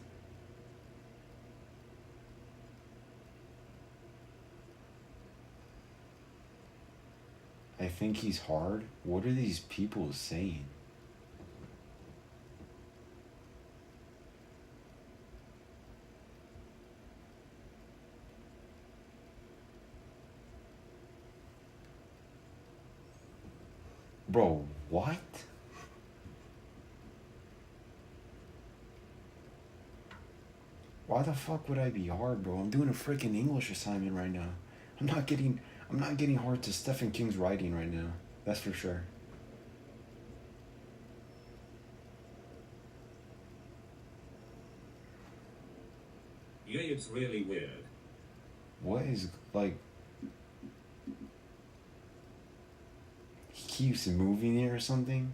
I think he's hard. What are these people saying? Bro, what? Why the fuck would I be hard, bro? I'm doing a freaking English assignment right now. I'm not getting hard to Stephen King's writing right now. That's for sure. Yeah, it's really weird. What is, like... He keeps moving it or something?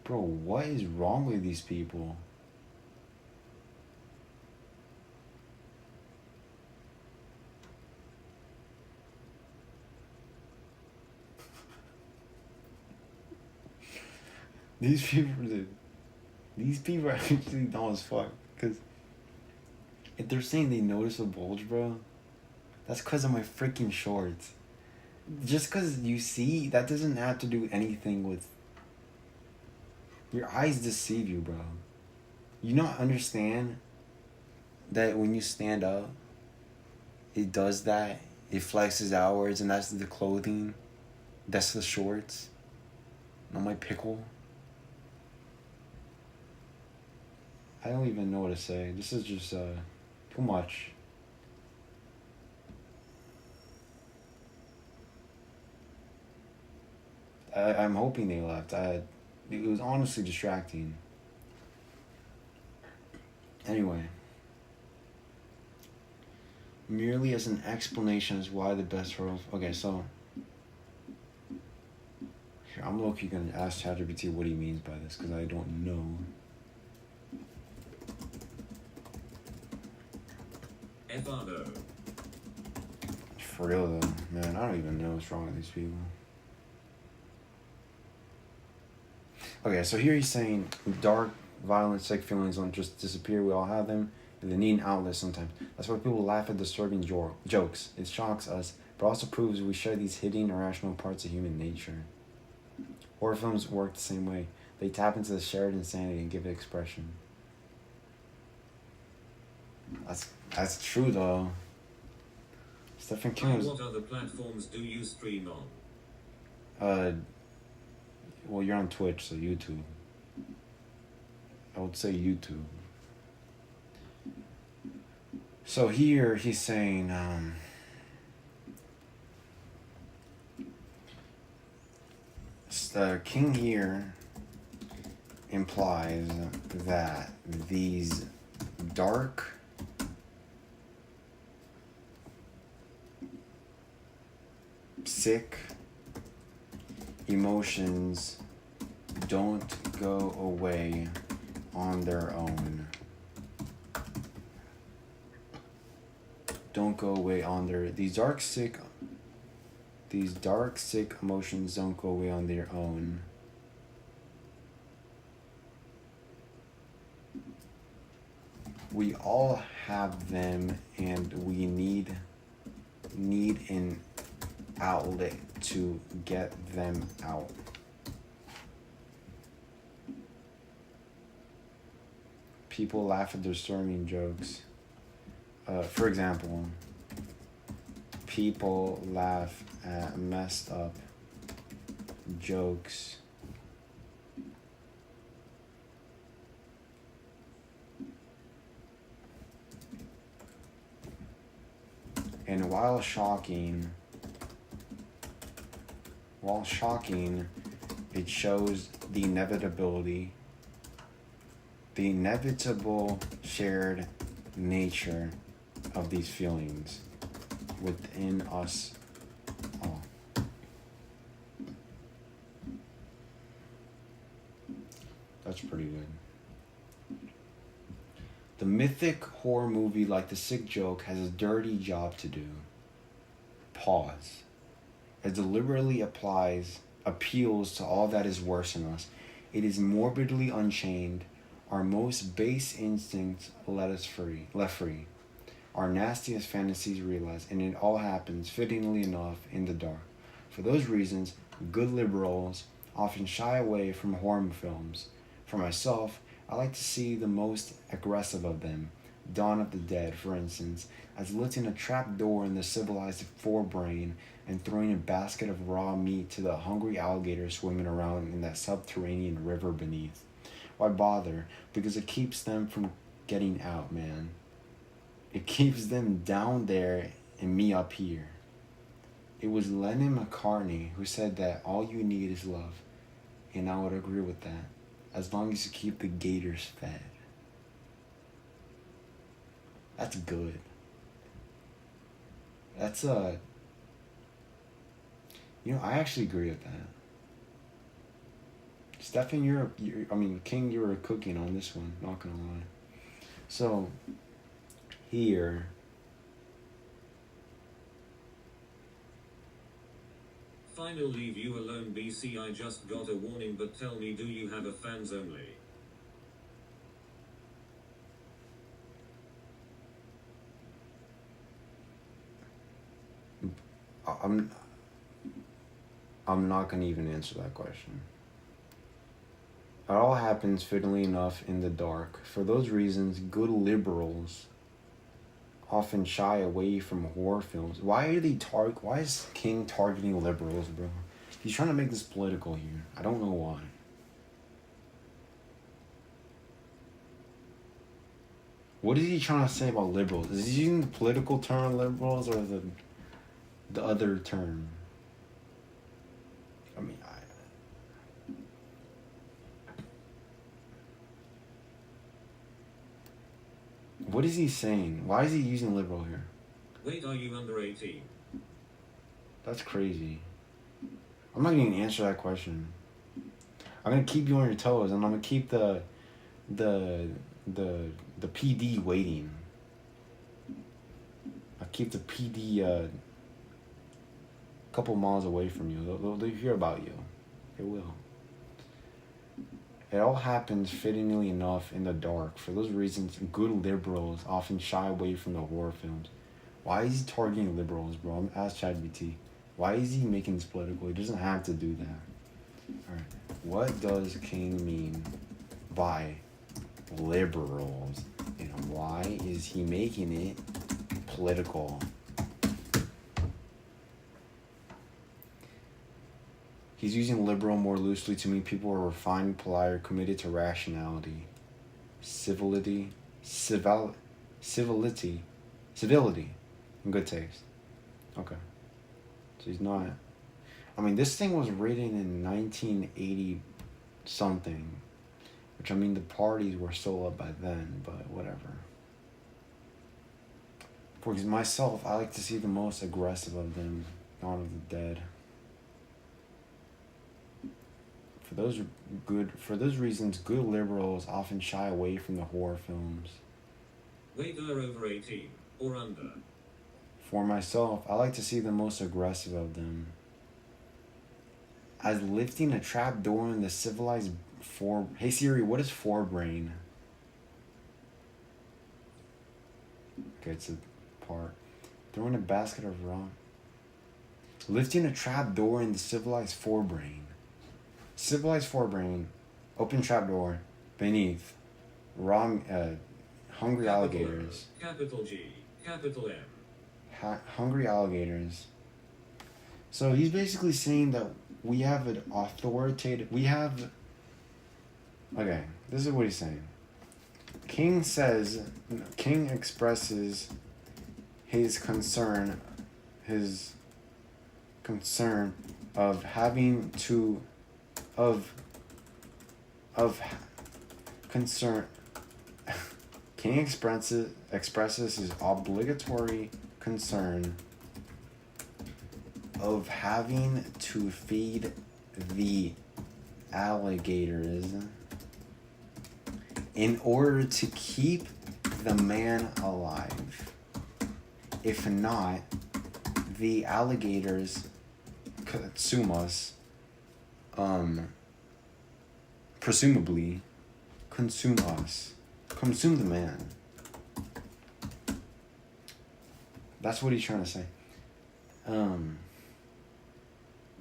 Bro, what is wrong with these people? These people are actually dumb as fuck. Because if they're saying they notice a bulge, bro, that's because of my freaking shorts. just because you see, that doesn't have to do anything with... Your eyes deceive you, bro. You not understand that when you stand up, it does that. It flexes outwards, and that's the clothing. That's the shorts. Not my pickle. I don't even know what to say. This is just too much. I'm hoping they left. It was honestly distracting. Anyway. Merely as an explanation as why the best horror... Okay, so... Here, I'm low-key gonna ask ChatGPT what he means by this, because I don't know. Evado. For real though, man, I don't even know what's wrong with these people. Okay, so here he's saying dark, violent, sick feelings don't just disappear. We all have them. They need an outlet sometimes. That's why people laugh at disturbing jokes. It shocks us, but also proves we share these hidden, irrational parts of human nature. Horror films work the same way. They tap into the shared insanity and give it expression. That's true though. Stephen King was... What other platforms do you stream on? Well, you're on Twitch, so YouTube. I would say YouTube. So here he's saying, the king here implies that these dark, sick emotions don't go away on their own. Don't go away on their... These dark, sick emotions don't go away on their own. We all have them, and we need an outlet to get them out. People laugh at disturbing jokes. For example, people laugh at messed up jokes. And while shocking, it shows the inevitable shared nature of these feelings within us all. That's pretty good. The mythic horror movie, like The Sick Joke, has a dirty job to do. Pause. It deliberately appeals to all that is worse in us. It is morbidly unchained. Our most base instincts left free. Our nastiest fantasies realized, and it all happens, fittingly enough, in the dark. For those reasons, good liberals often shy away from horror films. For myself, I like to see the most aggressive of them, Dawn of the Dead, for instance, as lifting a trap door in the civilized forebrain and throwing a basket of raw meat to the hungry alligators swimming around in that subterranean river beneath. Why bother? Because it keeps them from getting out, man. It keeps them down there and me up here. It was Lennon McCartney who said that all you need is love. And I would agree with that. As long as you keep the gators fed. That's good. That's I actually agree with that. Stefan, King, you were cooking on this one, not gonna lie. So, here... Final leave you alone BC. I just got a warning, but tell me, do you have a fans only? I'm not gonna even answer that question. It all happens fiddly enough in the dark. For those reasons, good liberals often shy away from horror films. Why is King targeting liberals, bro? He's trying to make this political here. I don't know why. What is he trying to say about liberals? Is he using the political term liberals or the other term? I mean, what is he saying? Why is he using liberal here? Wait, are you under 18? That's crazy. I'm not gonna even answer that question. I'm gonna keep you on your toes, and I'm gonna keep the PD waiting. I'll keep the PD a couple miles away from you. They'll hear about you. They will. It all happens fittingly enough in the dark. For those reasons, good liberals often shy away from the horror films. Why is he targeting liberals, bro? Ask ChatGPT. Why is he making this political? He doesn't have to do that. Alright. What does King mean by liberals? And why is he making it political? He's using liberal more loosely to mean people who are refined, polite, committed to rationality, civility, and good taste. Okay. So he's not... I mean, this thing was written in 1980 something, which, I mean, the parties were still up by then, but whatever. For myself, I like to see the most aggressive of them, Dawn of the Dead. For those reasons, good liberals often shy away from the horror films. Wait, are over 18 or under? For myself, I like to see the most aggressive of them. As lifting a trap door in the civilized Hey Siri, what is forebrain? Okay, it's a part. Throwing a basket of raw. Lifting a trap door in the civilized forebrain. Civilized forebrain. Open trap door. Beneath. Hungry alligators. Capital G. Capital M. Hungry alligators. So he's basically saying that we have an authoritative... Okay, this is what he's saying. King expresses his concern of having to... King expresses his obligatory concern of having to feed the alligators in order to keep the man alive. If not, the alligators presumably consume us. Consume the man. That's what he's trying to say.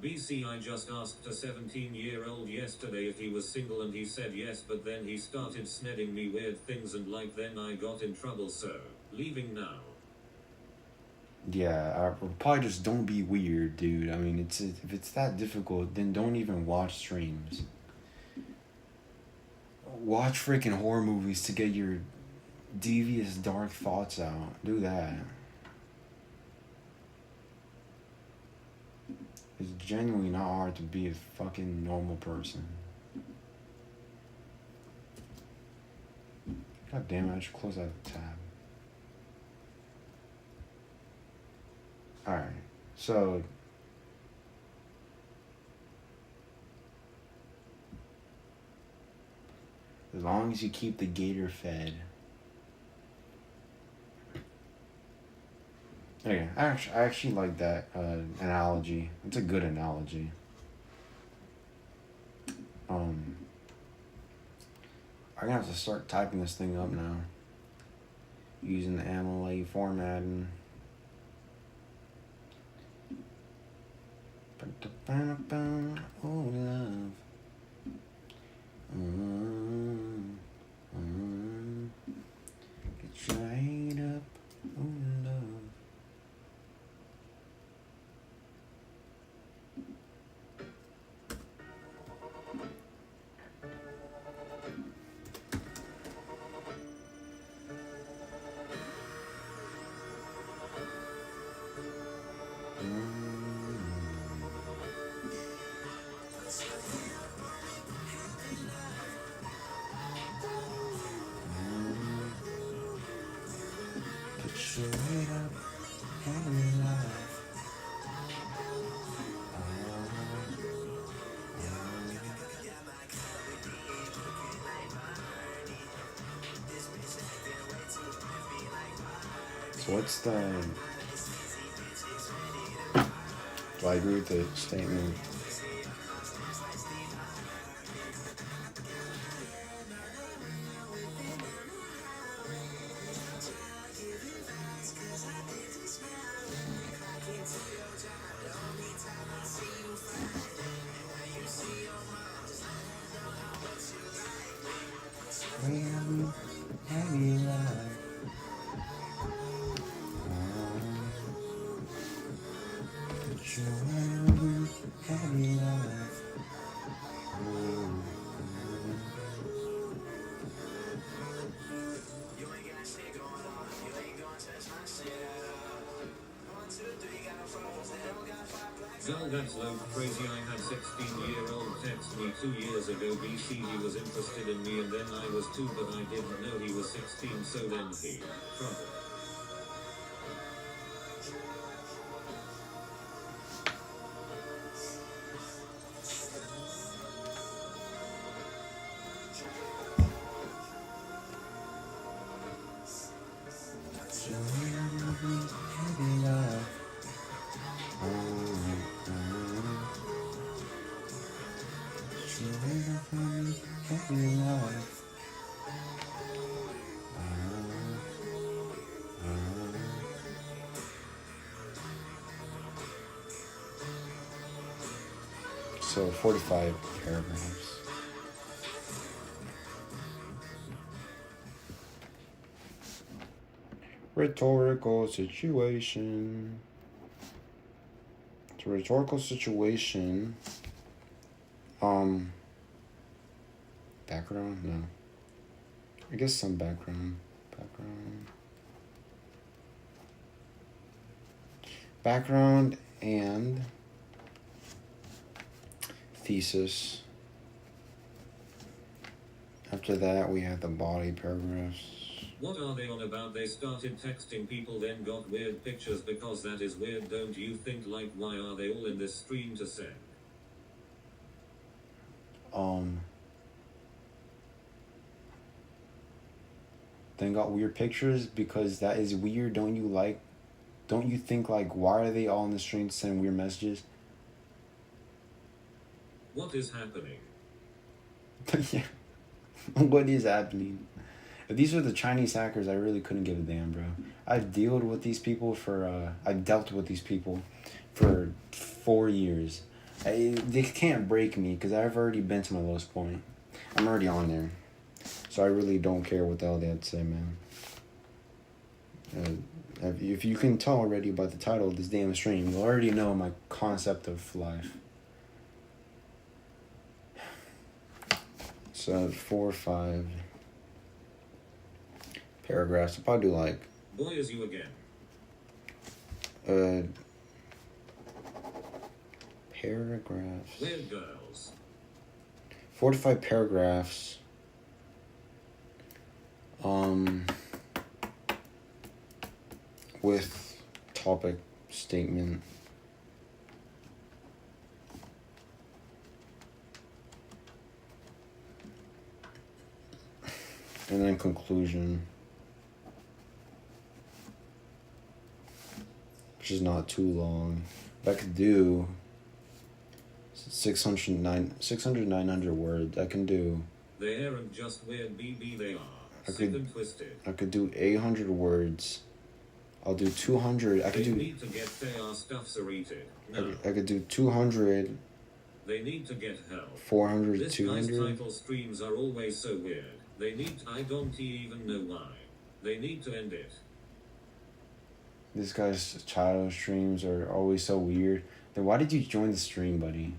BC, I just asked a 17-year-old yesterday if he was single and he said yes, but then he started snedding me weird things and then I got in trouble, so leaving now. Yeah, probably just don't be weird, dude. I mean, if it's that difficult, then don't even watch streams. Watch freaking horror movies to get your devious, dark thoughts out. Do that. It's genuinely not hard to be a fucking normal person. God damn it, I should close that tab. Alright, so... as long as you keep the gator fed. Okay, I actually like that analogy. It's a good analogy. I'm gonna have to start typing this thing up now. Using the MLA formatting. Oh, love. Get right up, oh, love. Get right up, oh, love. So what's the... Do I agree with the statement? Heavy love. Heavy love. Girl, that's low crazy. I had 16-year-old text me 2 years ago. BC, he was interested in me and then I was 2, but I didn't know he was 16, so then he trouble. Heavy love. Heavy love. So 45 paragraphs. Rhetorical situation. It's a rhetorical situation. Background? No. I guess some background. Background and thesis. After that, we have the body paragraphs. What are they on about? They started texting people, then got weird pictures because that is weird, don't you think? Like, why are they all in this stream to send? Then got weird pictures because that is weird. Don't you think, like, why are they all in the stream to send weird messages? What is happening? Yeah. What is happening? If these were the Chinese hackers, I really couldn't give a damn, bro. I've dealt with these people for 4 years. They can't break me because I've already been to my lowest point. I'm already on there. So I really don't care what the hell they have to say, man. If you can tell already by the title of this damn stream, you already know my concept of life. So 4 or 5 paragraphs. I'll probably do like... Boy, is you again. Paragraphs. Weird girls. 4 to 5 paragraphs. With topic statement. And then conclusion. Which is not too long. But I could do 600, 900 words. I can do... They aren't just weird, BB, they are sick and twisted. I could do 800 words I'll do 200. I could They do. need to get their stuff sorted. No. I could do 200. They need to get help. 400, This 200. guy's title streams are always so weird. They need. I don't even know why. They need to end it. This guy's child streams are always so weird. Then why did you join the stream, buddy?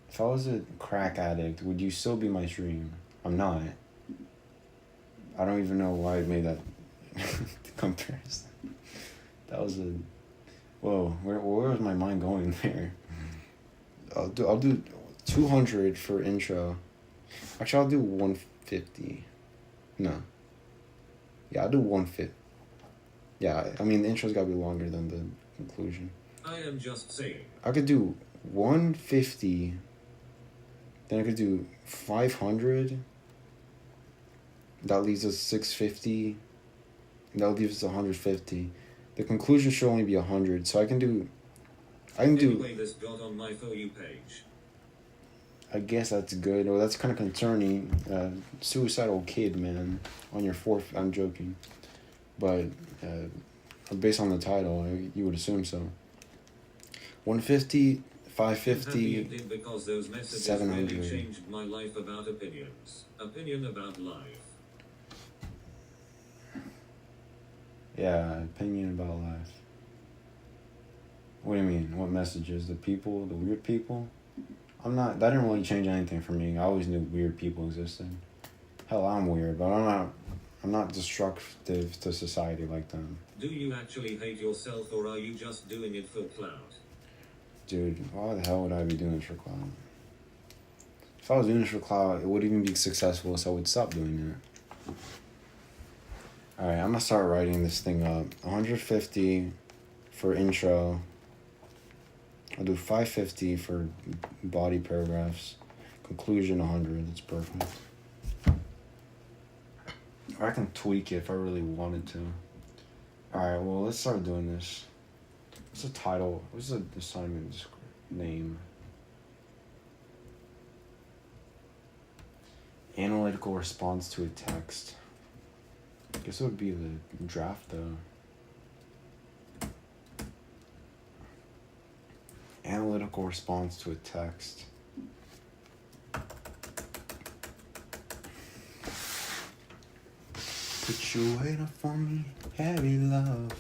If I was a crack addict, would you still be my stream? I'm not. I don't even know why I made that comparison. That was a... Whoa, where was my mind going there? I'll do 200 for intro. Actually, I'll do 150. No. Yeah, I'll do 150. Yeah, I mean, the intro's gotta be longer than the conclusion. I am just saying. I could do 150. Then I could do 500. That leaves us 650. That leaves us 150. The conclusion should only be 100. So I can do. Anyway, this got on my For You page. I guess that's good. Well, that's kind of concerning. Suicidal kid, man. On your fourth. I'm joking. But based on the title, you would assume so. 150, 550, because those messages 700. really changed my life about opinions. Opinion about life. Yeah, opinion about life. What do you mean? What messages? The people, the weird people? That didn't really change anything for me. I always knew weird people existed. Hell, I'm weird, but I'm not destructive to society like them. Do you actually hate yourself or are you just doing it for clout? Dude, why the hell would I be doing this for clout? If I was doing this for clout, it wouldn't even be successful, so I would stop doing it. Alright, I'm gonna start writing this thing up. 150 for intro. I'll do 550 for body paragraphs. Conclusion 100. That's perfect. Or I can tweak it if I really wanted to. Alright, well, let's start doing this. What's the title? What's the assignment name? Analytical response to a text. I guess it would be the draft, though. Analytical response to a text. Put you waiting for me, heavy love.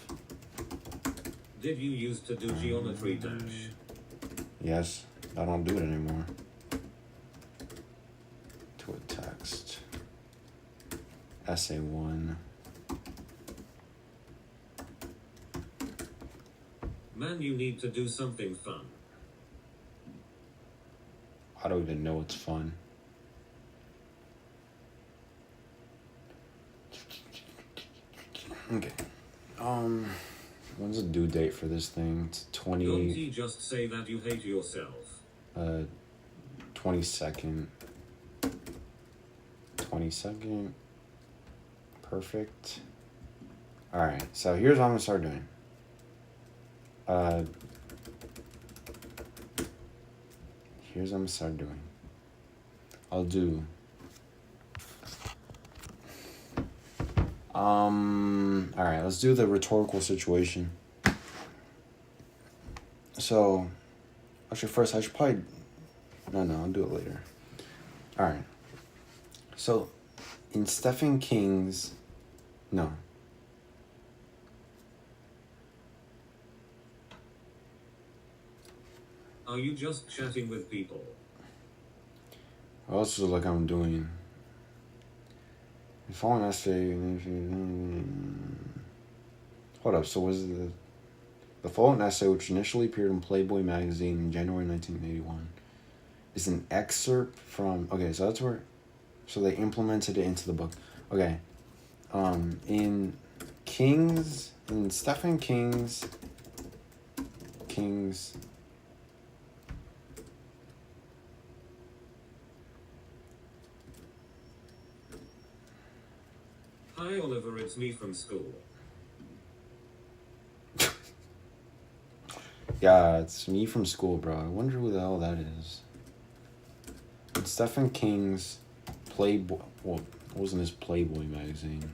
Did you used to do geometry dash? Yes, I don't do it anymore. To a text. Essay 1. Man, you need to do something fun. I don't even know what's fun. Okay. When's the due date for this thing? It's Don't you just say that you hate yourself? 22nd. 22nd. Perfect. Alright, so here's what I'm gonna start doing. Here's what I'm gonna start doing. I'll do alright, let's do the rhetorical situation. So actually first I should probably no, I'll do it later. Alright. So in Stephen King's no. Are you just chatting with people? What else is it like I'm doing? The following essay. Hold up. So was the following essay, which initially appeared in Playboy magazine in January 1981, is an excerpt from. Okay, so that's where. So they implemented it into the book. Okay. In Stephen King's. Hi Oliver, it's me from school. Yeah, it's me from school, bro. I wonder who the hell that is. It's Stephen King's Playboy. Well, it wasn't his Playboy magazine.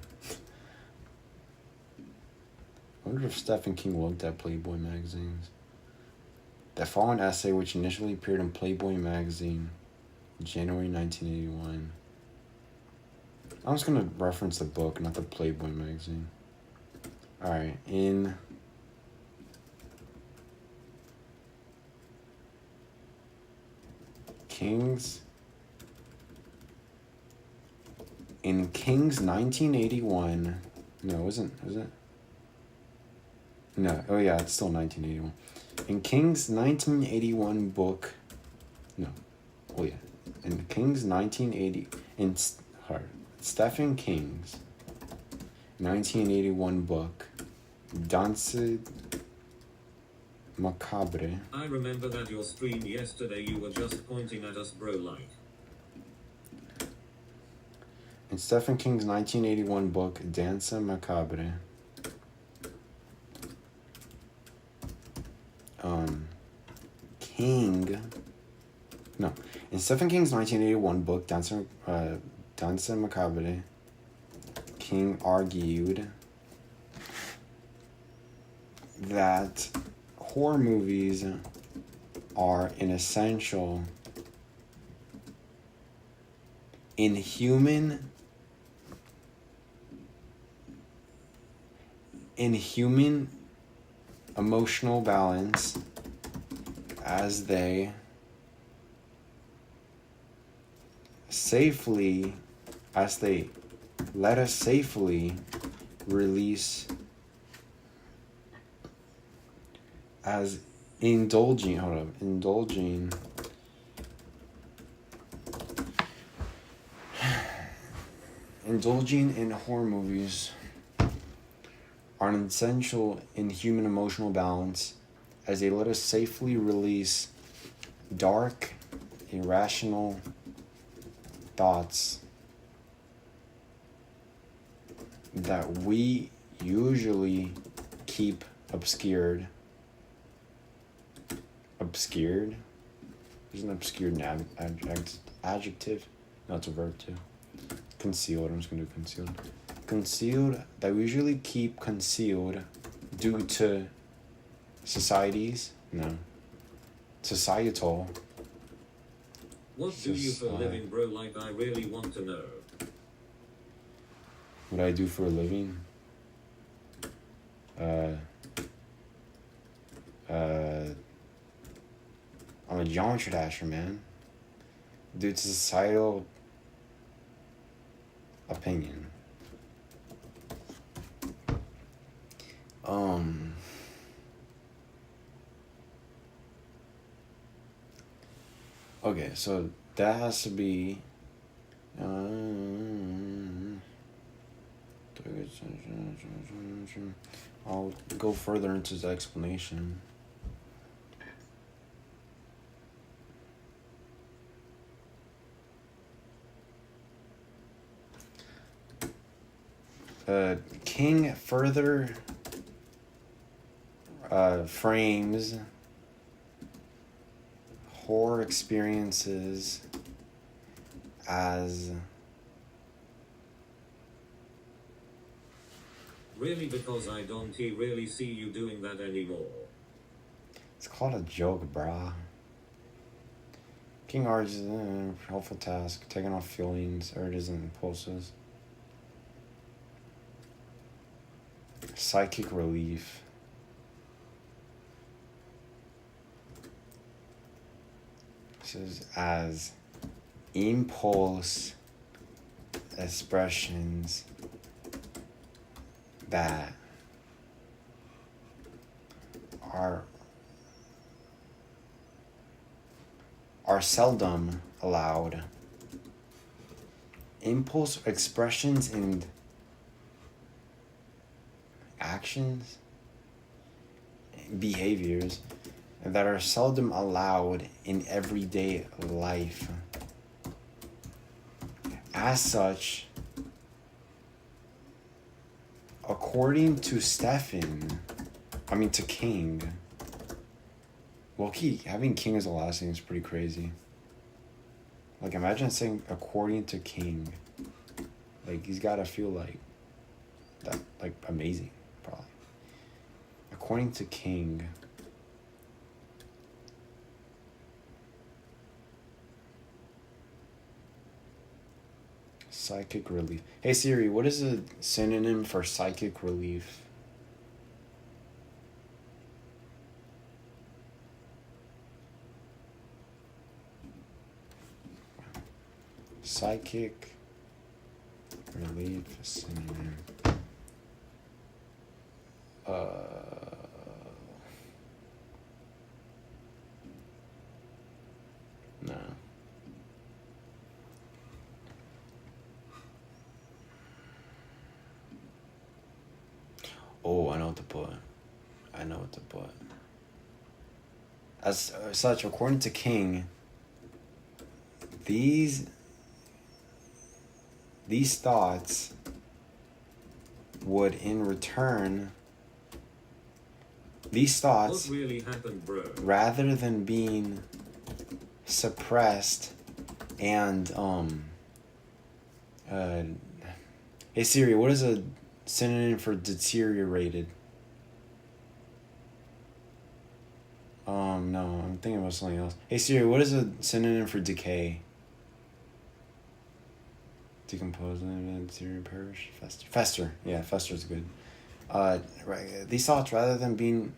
wonder if Stephen King looked at Playboy magazines. The following essay, which initially appeared in Playboy magazine, January 1981. I'm just gonna reference the book, not the Playboy magazine. Alright, in King's 1981. No, was it? No, oh yeah, it's still 1981. In King's 1981 book, no, oh yeah, in King's 1980, Stephen King's 1981 book, Danse Macabre. I remember that your stream yesterday you were just pointing at us bro like. In Stephen King's 1981 book, Danse Macabre, in Stephen King's 1981 book, Danse Macabre, King argued that horror movies are an essential inhuman emotional balance as they let us safely release as indulging in horror movies are an essential in human emotional balance as they let us safely release dark, irrational thoughts that we usually keep obscured. Obscured? Isn't obscured an adjective? No, it's a verb too. Concealed. I'm just going to do concealed. Concealed, that we usually keep concealed due to societal. What do you for a living bro like, I really want to know. What I do for a living? I'm a geometry dasher, man. Due to societal opinion. Okay, so that has to be I'll go further into the explanation. King further frames horror experiences as really, because I don't really see you doing that anymore. It's called a joke, brah. King argues helpful task, taking off feelings, urges, and impulses. Psychic relief. This is as impulse expressions that are seldom allowed. Impulse expressions and actions, behaviors that are seldom allowed in everyday life. As such, according to King, low-key, having King as a last name is pretty crazy. Like, imagine saying according to King. Like, he's gotta feel like that, like, amazing, probably. according to King. Psychic relief. Hey Siri, what is a synonym for psychic relief? Psychic relief synonym. No. Oh, I know what to put. As such, according to King, these thoughts would in return, these thoughts, What really happened, bro? rather than being suppressed and hey Siri, what is a synonym for deteriorated? No, I'm thinking about something else. Hey Siri, what is a synonym for decay? Decompose, deteriorate, perish, fester. Fester, yeah, fester is good. Right, these thoughts, rather than being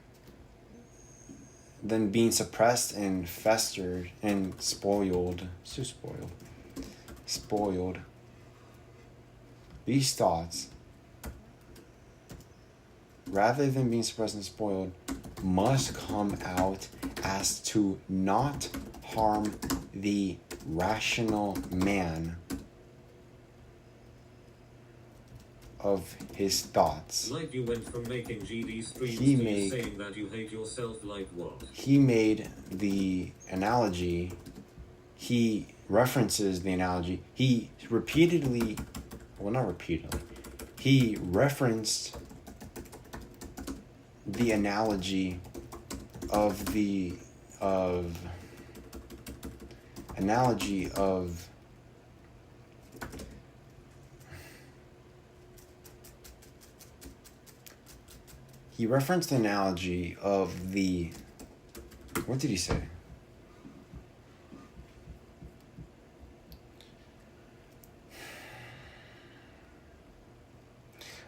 suppressed and festered and spoiled, spoiled. These thoughts, rather than being suppressed and spoiled, must come out as to not harm the rational man of his thoughts. Like you went from making GD streams He to made- saying that you hate yourself, like what? He made the analogy, he references the analogy, he repeatedly, well not repeatedly, he referenced the analogy of he referenced the analogy of the, what did he say?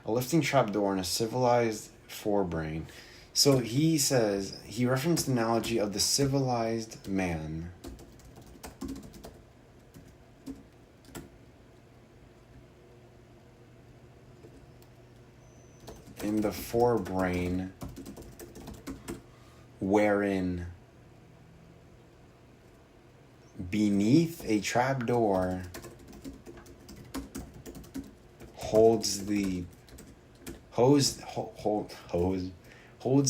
A lifting trapdoor in a civilized forebrain. So he says, he referenced the analogy of the civilized man. In the forebrain, wherein beneath a trapdoor holds the holds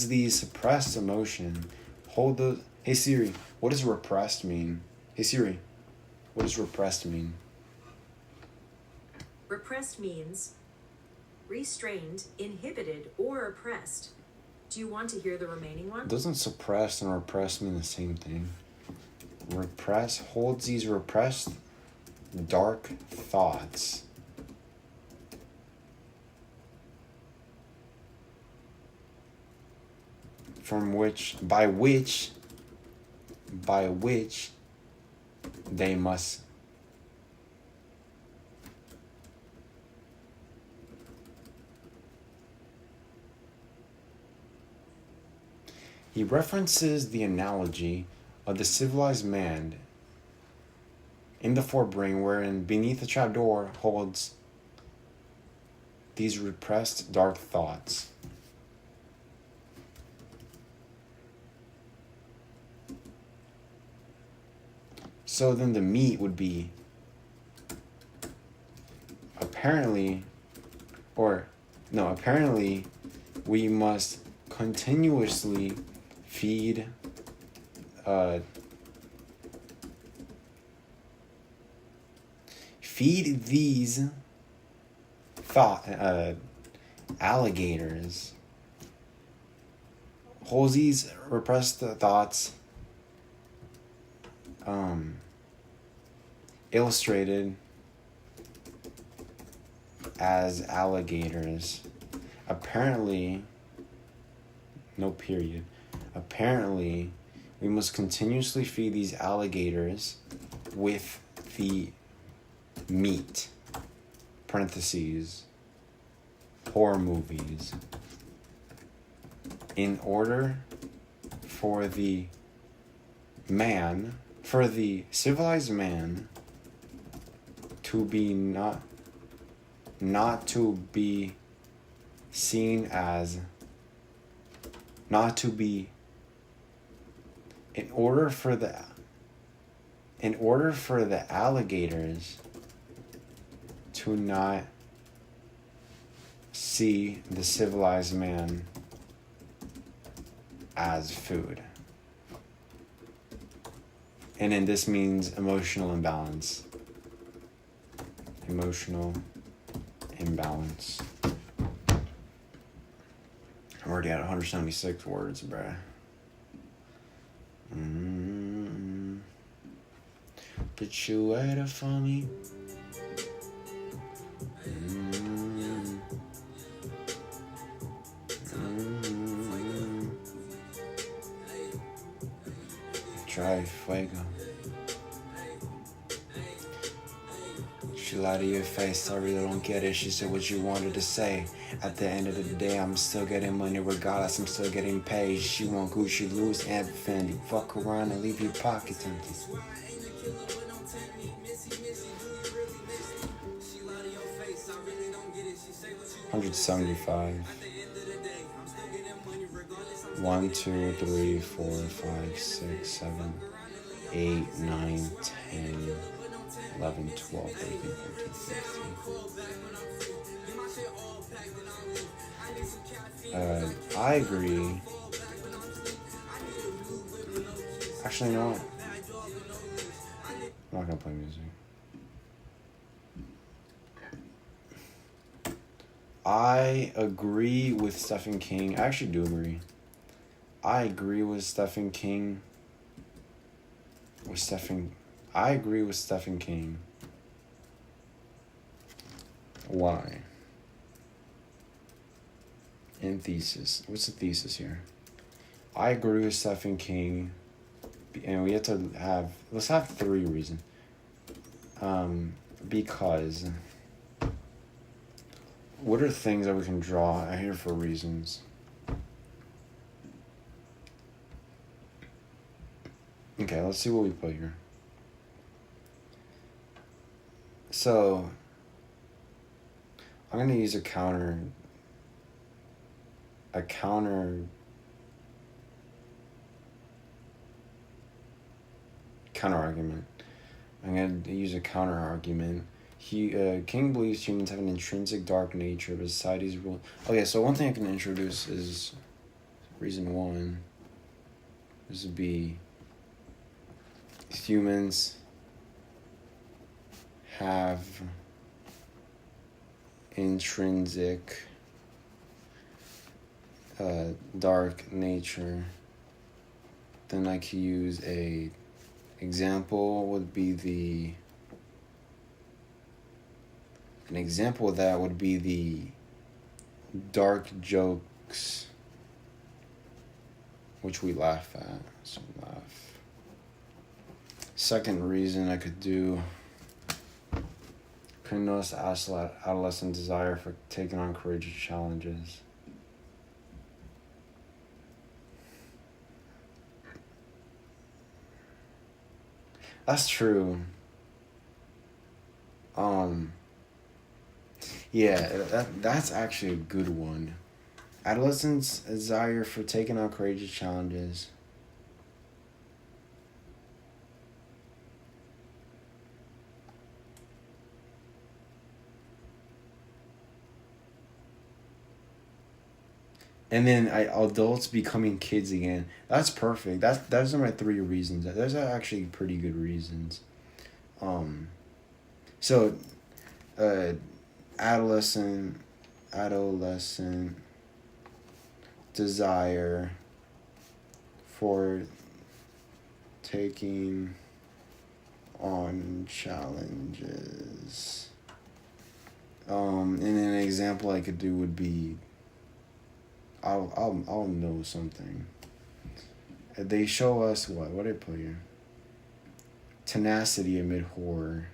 the suppressed emotion. Hold the. Hey Siri, what does repressed mean? Hey Siri, what does repressed mean? Repressed means restrained, inhibited, or oppressed. Do you want to hear the remaining one? Doesn't suppressed and repressed mean the same thing? Repress holds these repressed dark thoughts. By which they must he references the analogy of the civilized man in the forebrain, wherein beneath the trapdoor holds these repressed dark thoughts. So then the meat would be apparently we must continuously feed these alligators, holds these repressed thoughts, illustrated as alligators. Apparently no period. Apparently, we must continuously feed these alligators with the meat, parentheses, horror movies, in order for the civilized man to be not to be seen as, not to be, in order for the alligators to not see the civilized man as food. And then this means emotional imbalance. Emotional imbalance. I'm already at 176 words, bruh. Put you waiting for me. Try fuego. She lied to your face, I really don't get it. She said what you wanted to say. At the end of the day, I'm still getting money regardless, I'm still getting paid. She want Gucci, Louis, and Fendi. Fuck around and leave your pockets empty. 175. 1, 2, 3, 4, 5, 6, 7, 8, 9, 10, 11, 12, 13, 14, 15. I agree. Actually, you know what? I'm not gonna play music. I agree with Stephen King. I actually do agree. I agree with Stephen King. I agree with Stephen King. Why? In thesis. What's the thesis here? I agree with Stephen King. And we have to have... Let's have 3 reasons. Because... What are things that we can draw here for reasons? Okay, let's see what we put here. So, I'm going to use a counter argument. I'm going to use a counter argument. King believes humans have an intrinsic dark nature, but society's rule. Okay, so one thing I can introduce is reason 1. This would be humans have intrinsic dark nature. Then I could use a example would be an example of that would be the dark jokes which we laugh at. So laugh. Second reason I could do, couldn't notice adolescent desire for taking on courageous challenges. That's true. Yeah, that's actually a good one. Adolescents' desire for taking on courageous challenges. And then adults becoming kids again. That's perfect. Those are my 3 reasons. Those are actually pretty good reasons. So, adolescent desire for taking on challenges. And an example I could do would be I'll know something. They show us what did I put here? Tenacity amid horror.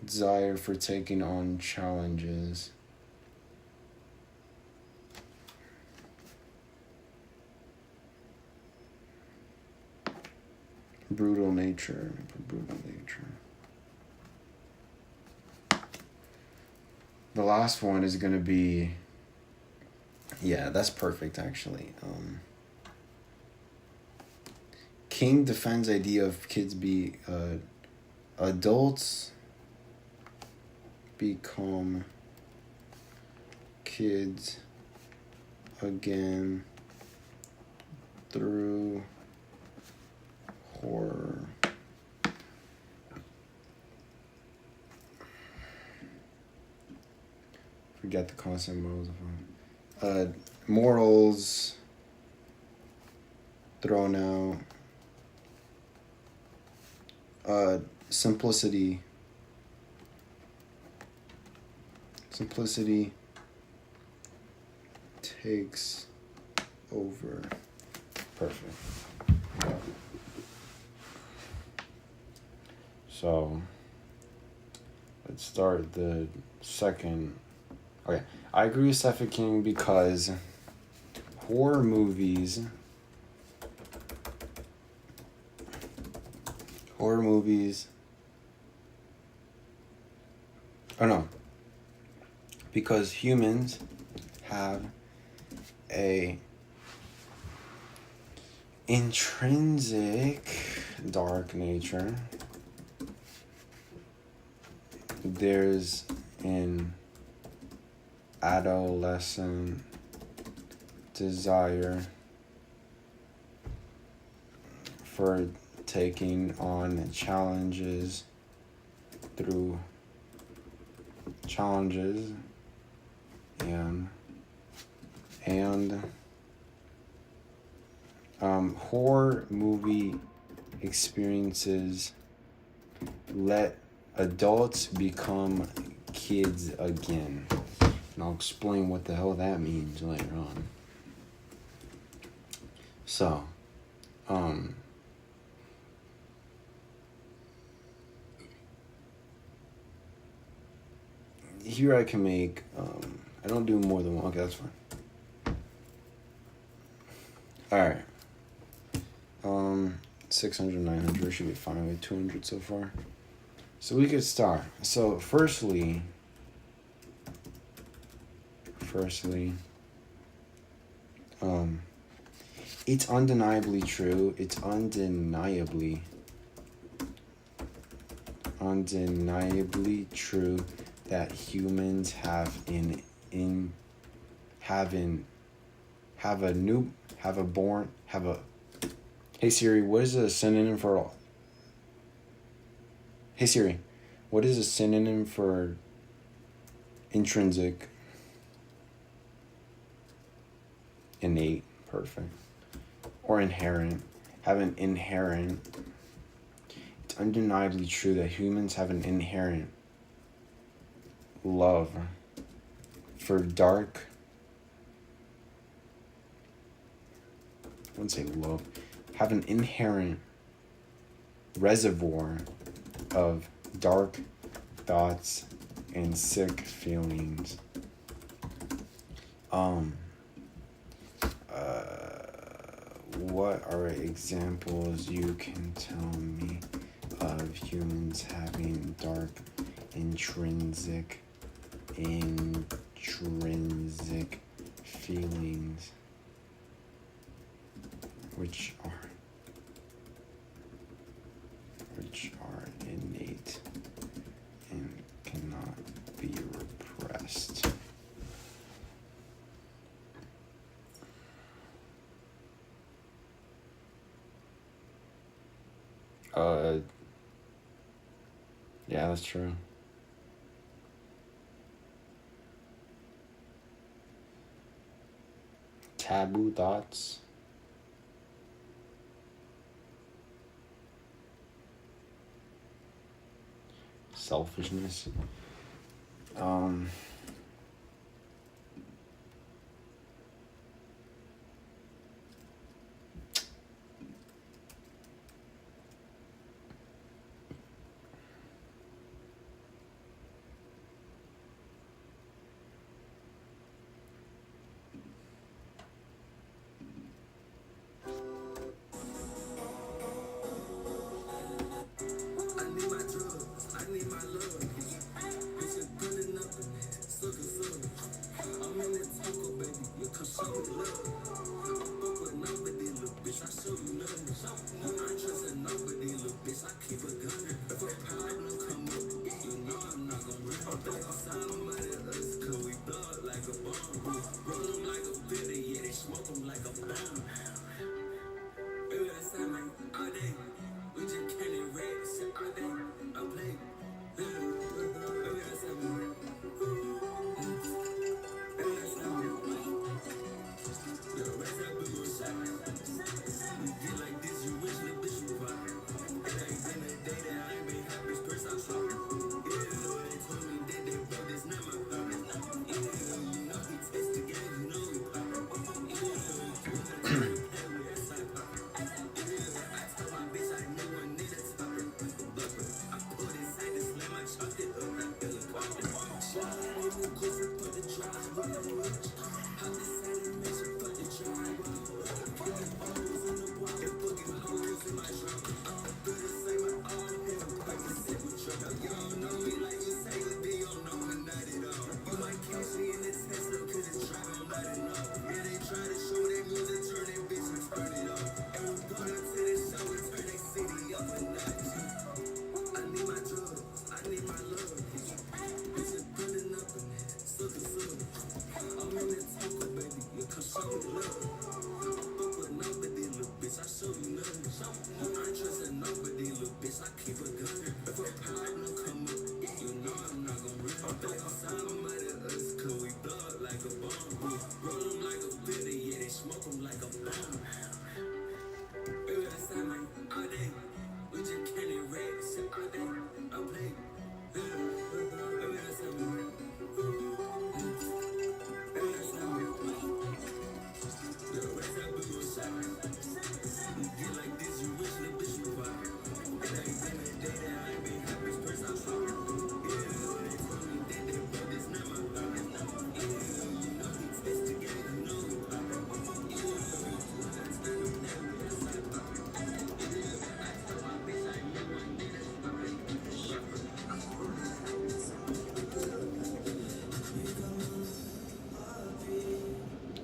Desire for taking on challenges. Brutal nature. The last one is gonna be, yeah, that's perfect actually. King defends idea of kids be adults become kids again through horror. Forget the constant morals thrown out. Simplicity takes over. Perfect. So let's start the second. Okay, I agree with Stephen King because horror movies oh no, because humans have a intrinsic dark nature. There's an adolescent desire for taking on challenges and horror movie experiences let adults become kids again. And I'll explain what the hell that means later on. So, here I can make, I don't do more than one. Okay, that's fine. Alright. 600, 900, should be fine with 200 so far. So we could start. So firstly, it's undeniably true. It's undeniably true that humans have Hey Siri, what is a synonym for Hey Siri, what is a synonym for intrinsic? Innate, perfect. Or inherent. It's undeniably true that humans have an inherent love for dark. I wouldn't say love. Have an inherent reservoir of dark thoughts and sick feelings. What are examples you can tell me of humans having dark intrinsic feelings which are innate and cannot be repressed? Yeah, that's true. Taboo thoughts. Selfishness.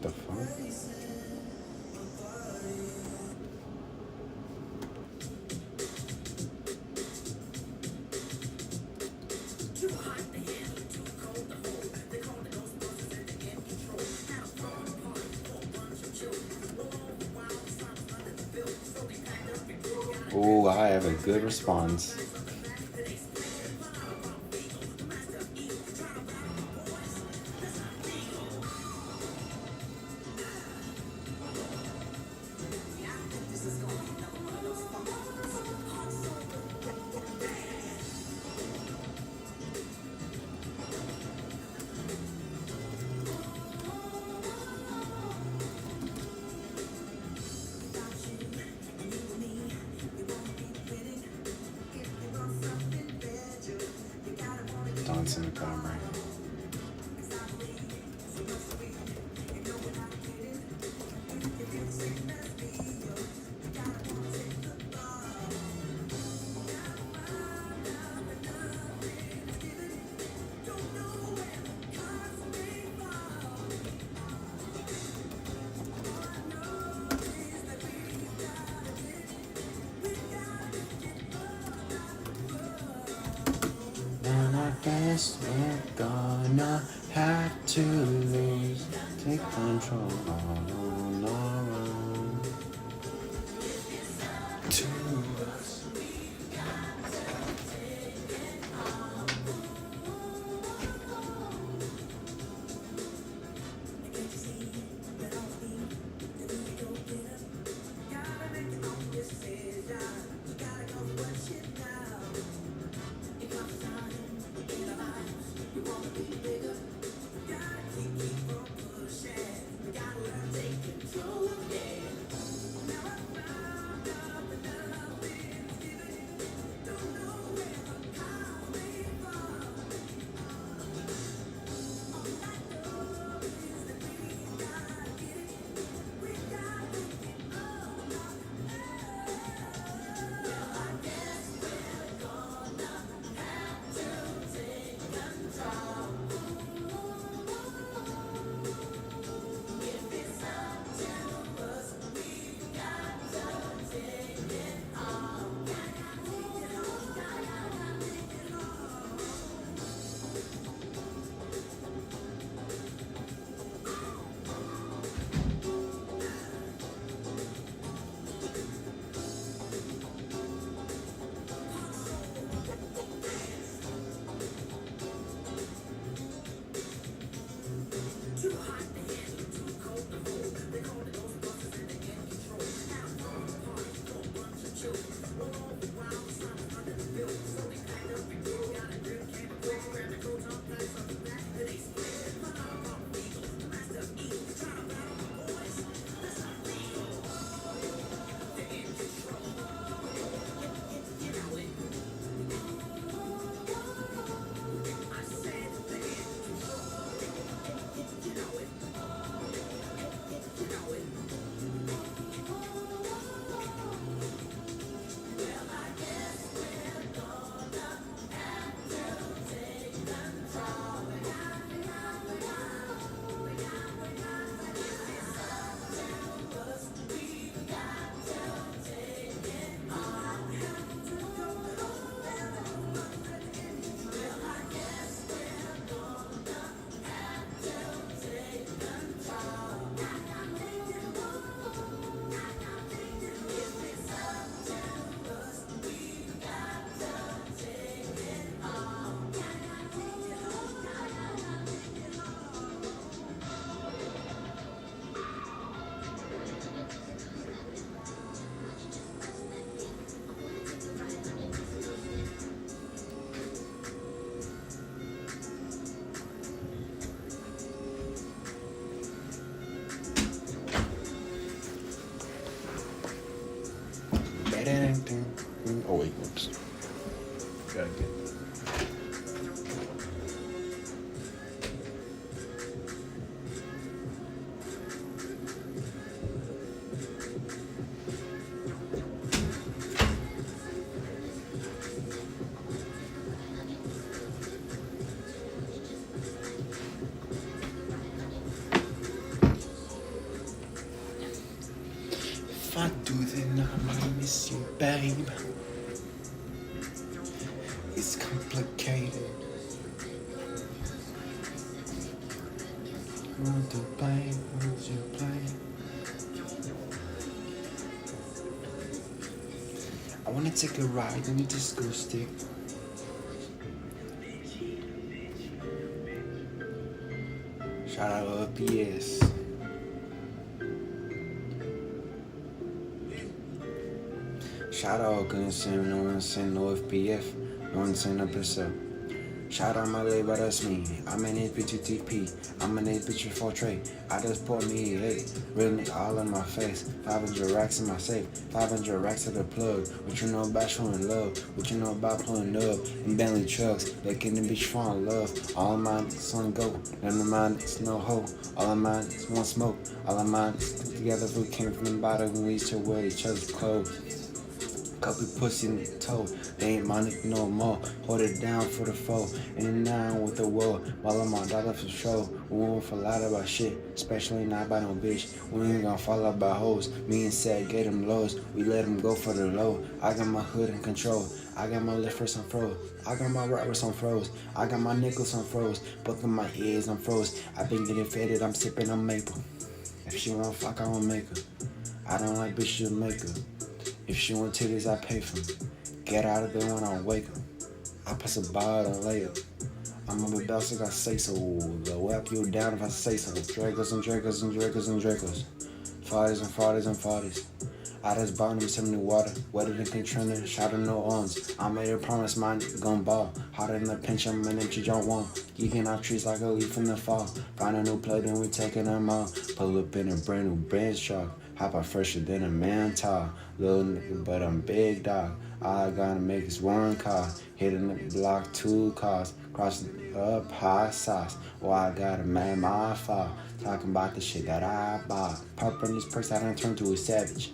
The fuck? Oh, I have a good response. Dance in the camera. Guess we're gonna have to lose. Take control on our own. To us. If I do, then I might miss you, babe. It's complicated. Want to play? Would you play? I wanna take a ride in the disco stick. Shout out OPS. Shout out, couldn't say no one saying no FPF, no one saying no pistol. Shout out my label, that's me. I'm in this bitch TP. I'm in this bitch for trade. I just bought me a real nigga all in my face. 500 racks in my safe. 500 racks to the plug. What you know about showing love? What you know about pulling up in Bentley trucks? Making the bitch fall in love. All of mine is on go. None of mine is no hoe. All of mine is one smoke. All of mine is together. We came from the bottom when we used to wear each other's clothes. Couple pussy in the toe, they ain't my nigga no more. Hold it down for the foe, and now with the world. While I'm on dollar for show, we won't fall out about shit, especially not by no bitch. We ain't gonna fall out by hoes. Me and Sad get them lows, we let them go for the low. I got my hood in control, I got my lifters on froze, I got my rappers on froze, I got my nickels on froze, both of my ears on froze. I been getting faded, I'm sipping on maple. If she wanna fuck, I won't make her. I don't like bitches to make her. If she want titties, I pay for them. Get out of there when I wake up. I pass a bottle and lay up. I'm a bit bounce if I say so. They'll whack you down if I say so. Dragos and Dracos and Dracos and Dracos. Fathers and fathers and fathers. I just bought him some new water. Wetter than Katrina, shot of no arms. I made a promise, mine gon' ball. Hotter than a pinch, I'm an empty John Wall. Geeking off trees like a leaf in the fall. Find a new plug, then we taking them all. Pull up in a brand new Benz truck. Hop out fresher than a man tall. Little nigga, but I'm big dog. All I gotta make is one car. Hitting the block, 2 cars. Crossing up high sauce. Or I gotta make my fall. Talking about the shit that I bought. Pop in this purse, I done turned to a savage.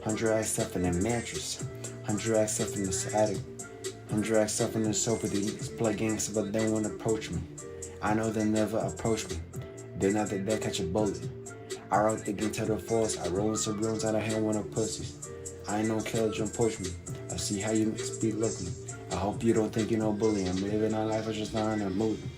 100x stuff in the mattress. 100x stuff in the attic. 100x stuff in the sofa. These play gangster, but they won't approach me. I know they'll never approach me. They're not that they'll catch a bullet. I rock the game to the force. I roll in some rooms out of hand one of pussies. I ain't no killer, jump push me. I see how you speak looking. I hope you don't think you're no bully. I'm living my life, I just not in a movie.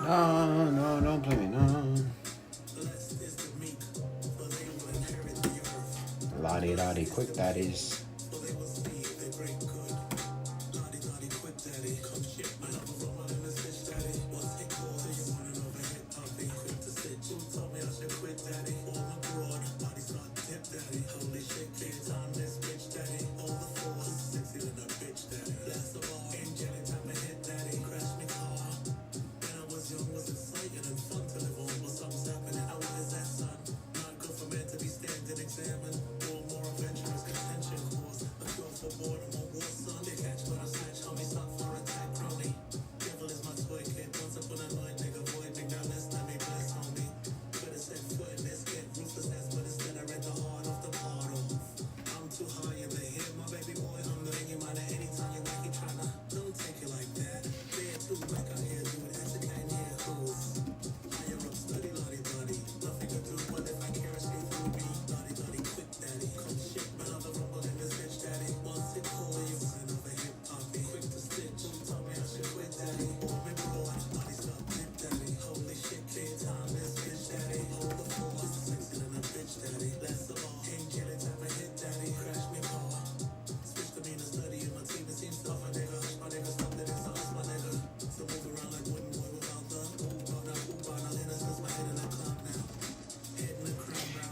No, no, don't play me, no. Lottie, lottie, quick that is.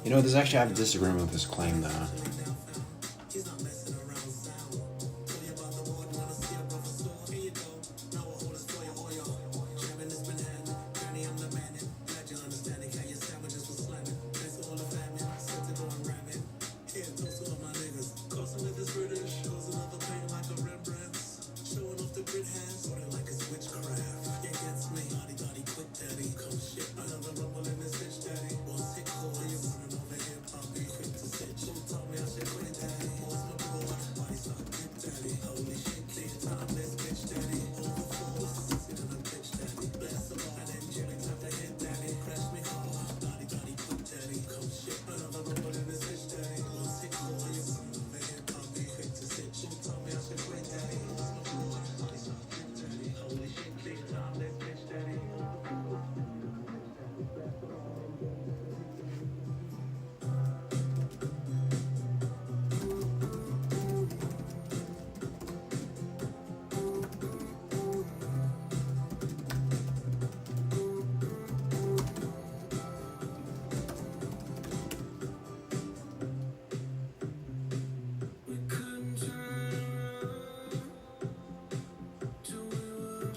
You know, there's actually I have a disagreement with this claim though.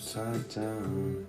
Upside down.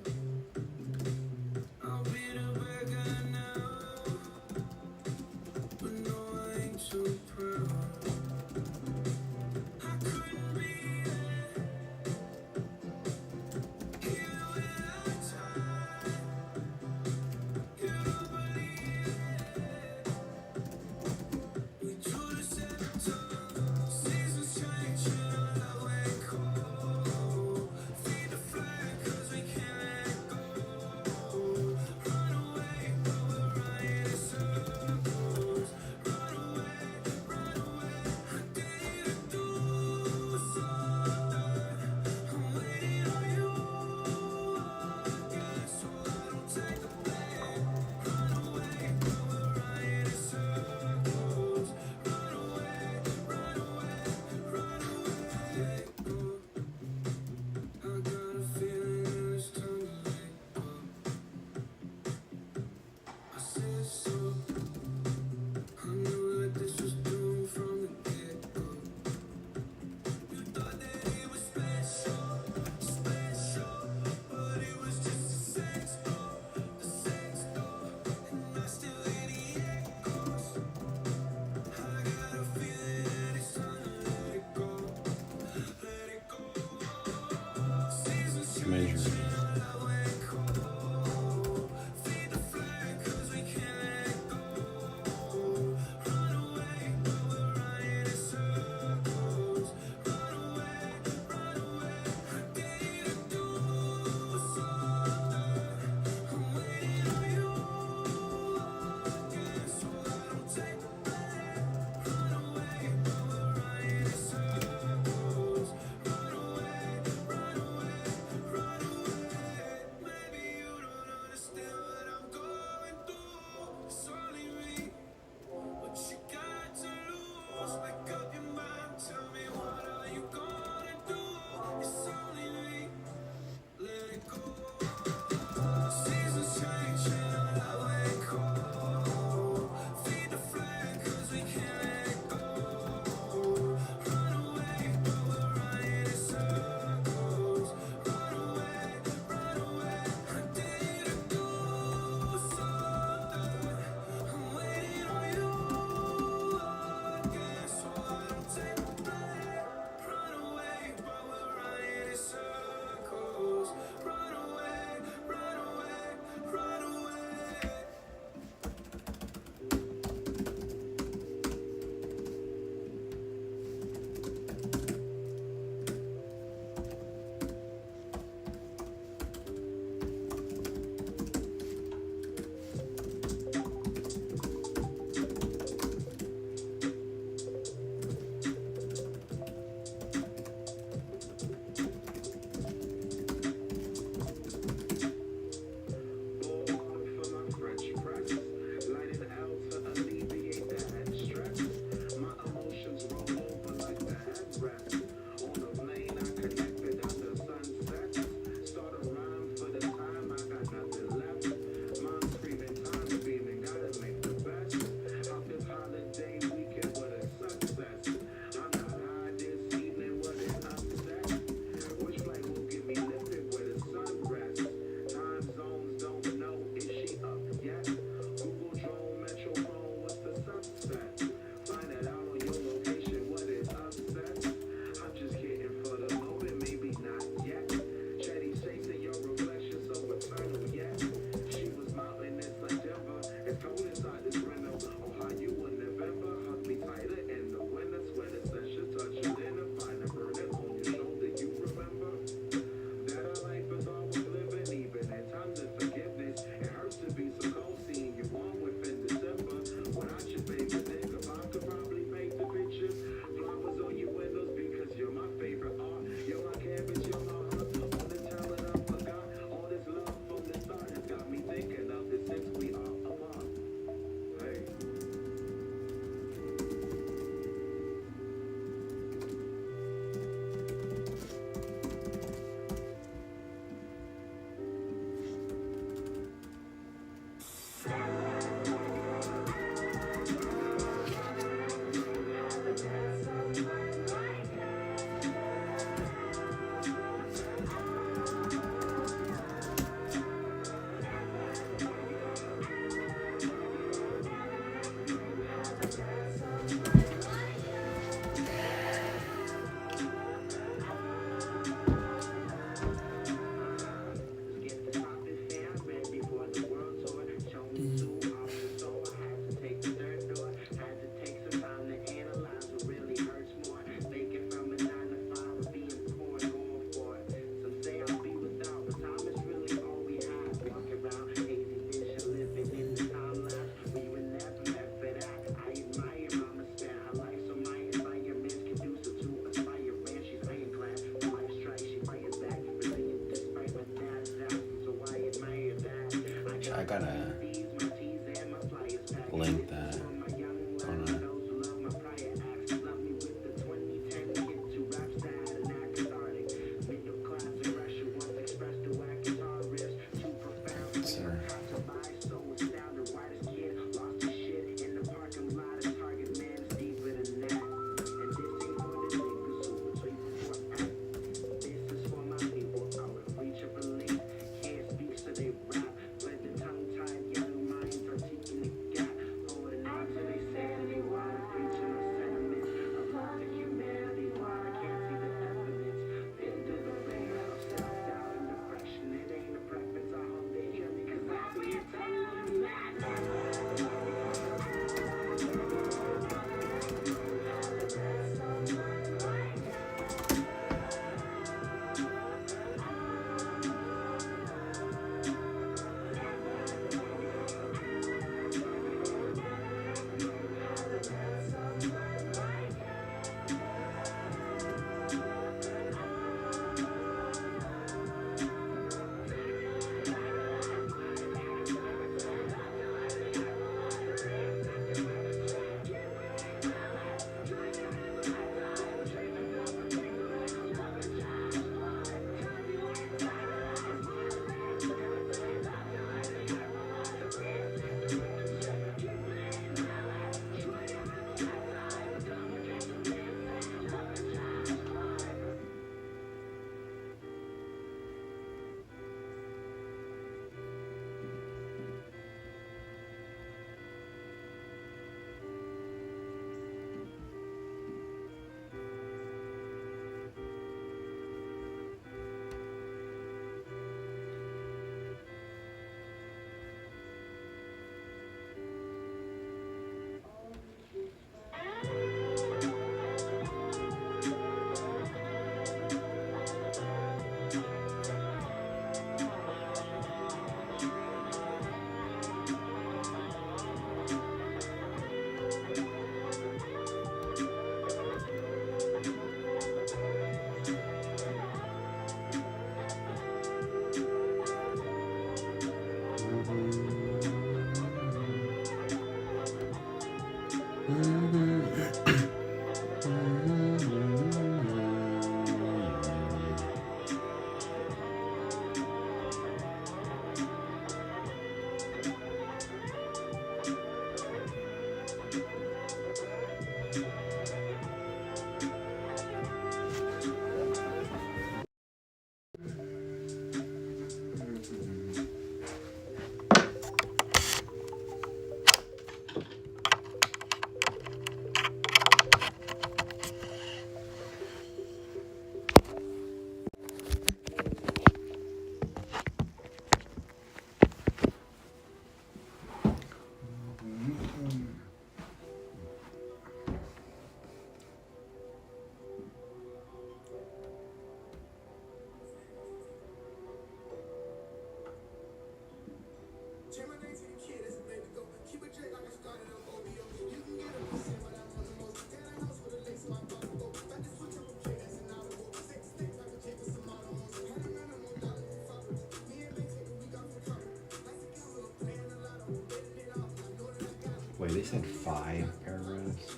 They said 5 paragraphs.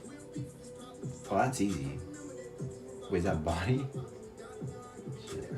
Oh, that's easy. Wait, is that body? Shit.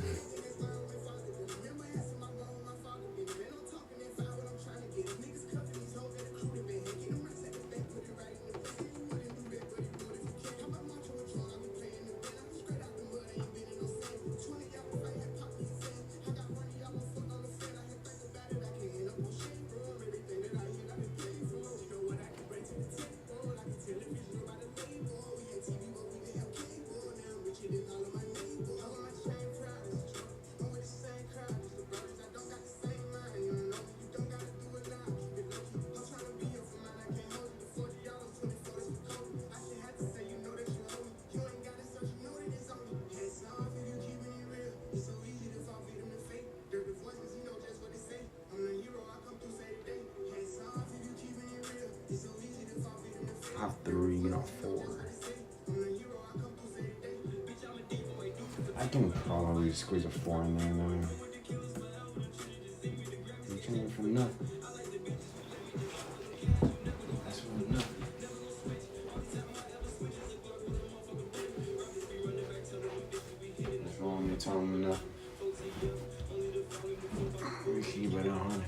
I have 3, not 4. I can probably squeeze a 4 in there though. You can't wait for nothing. That's what enough. That's all I'm telling them enough. We keep it 100.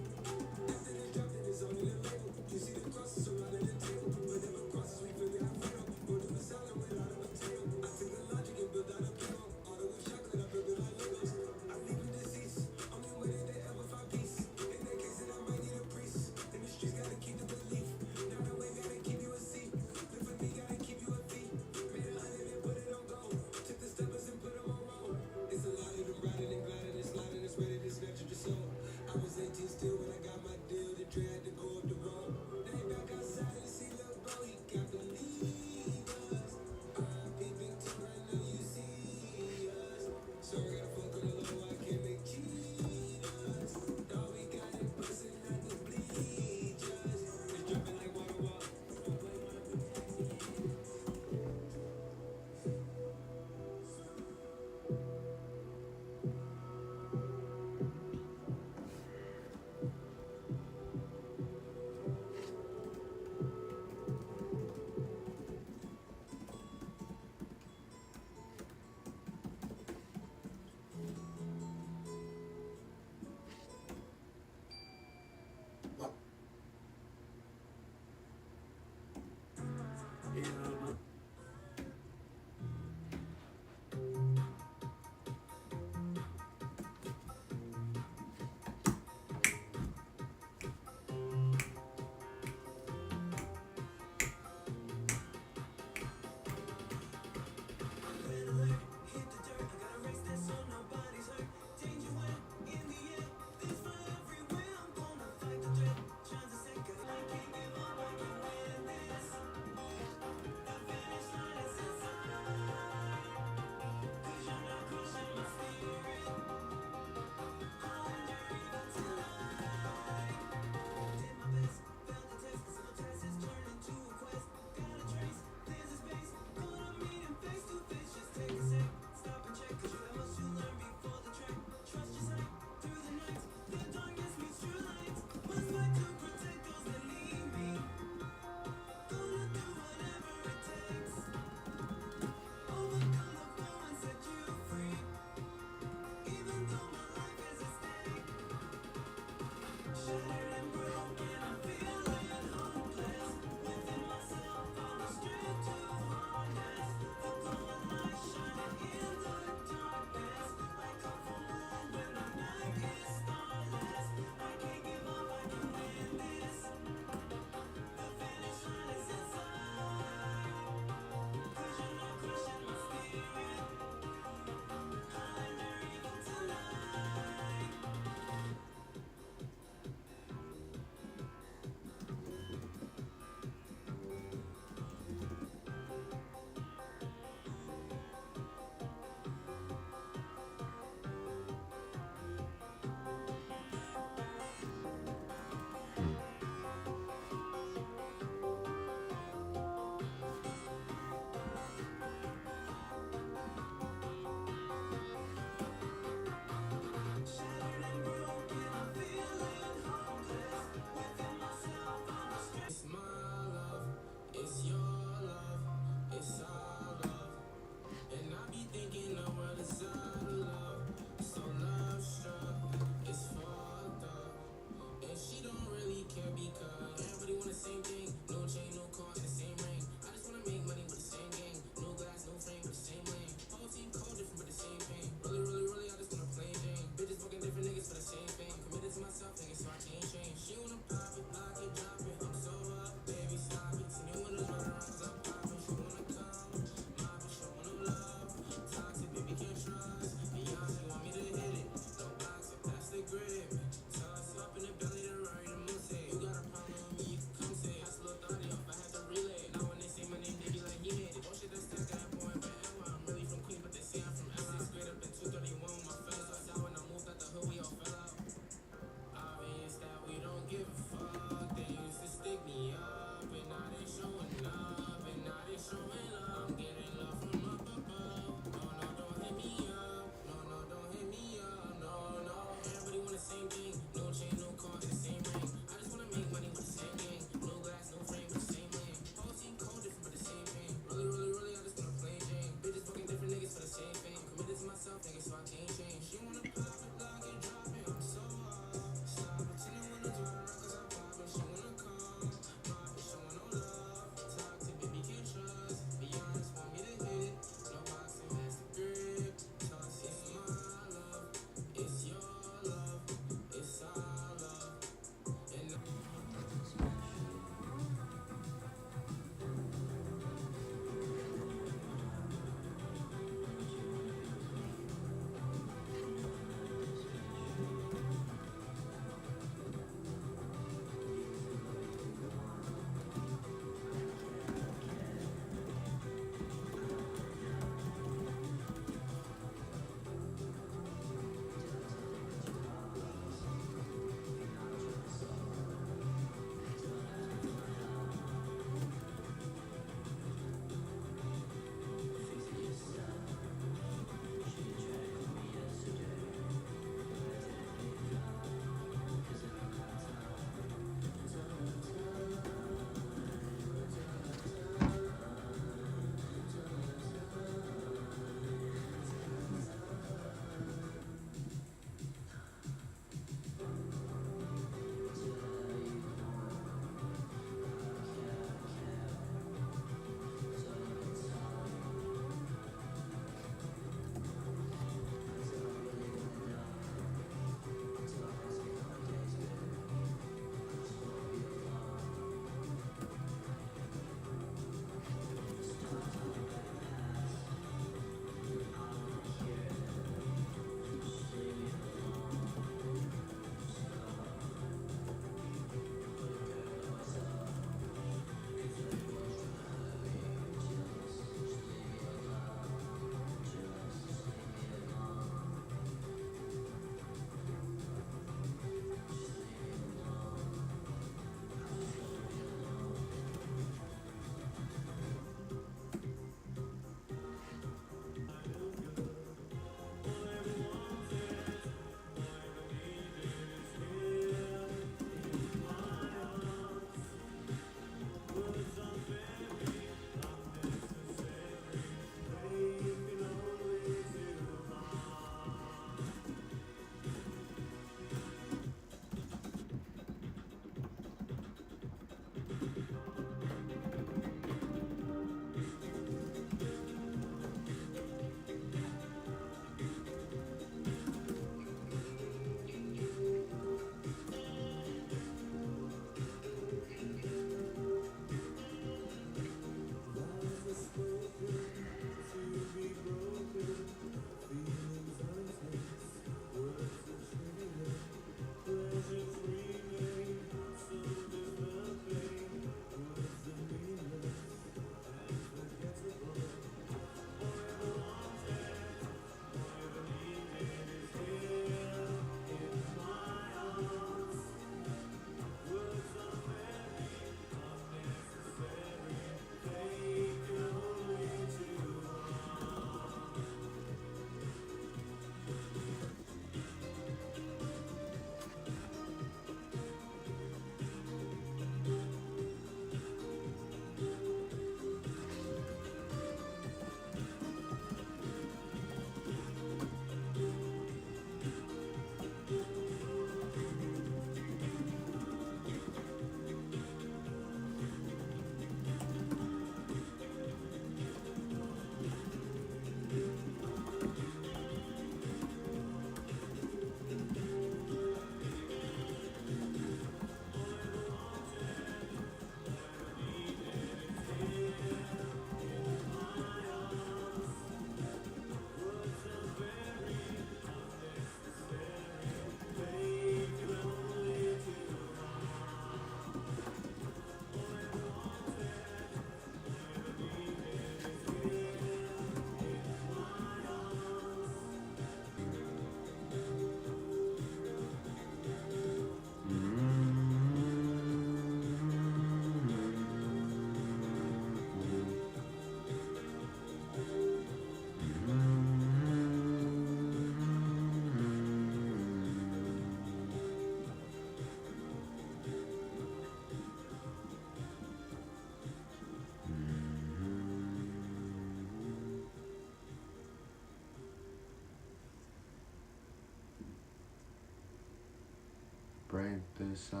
break the silence.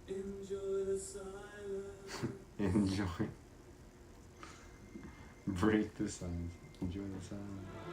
Enjoy the silence. Enjoy. Break the silence. Enjoy the silence.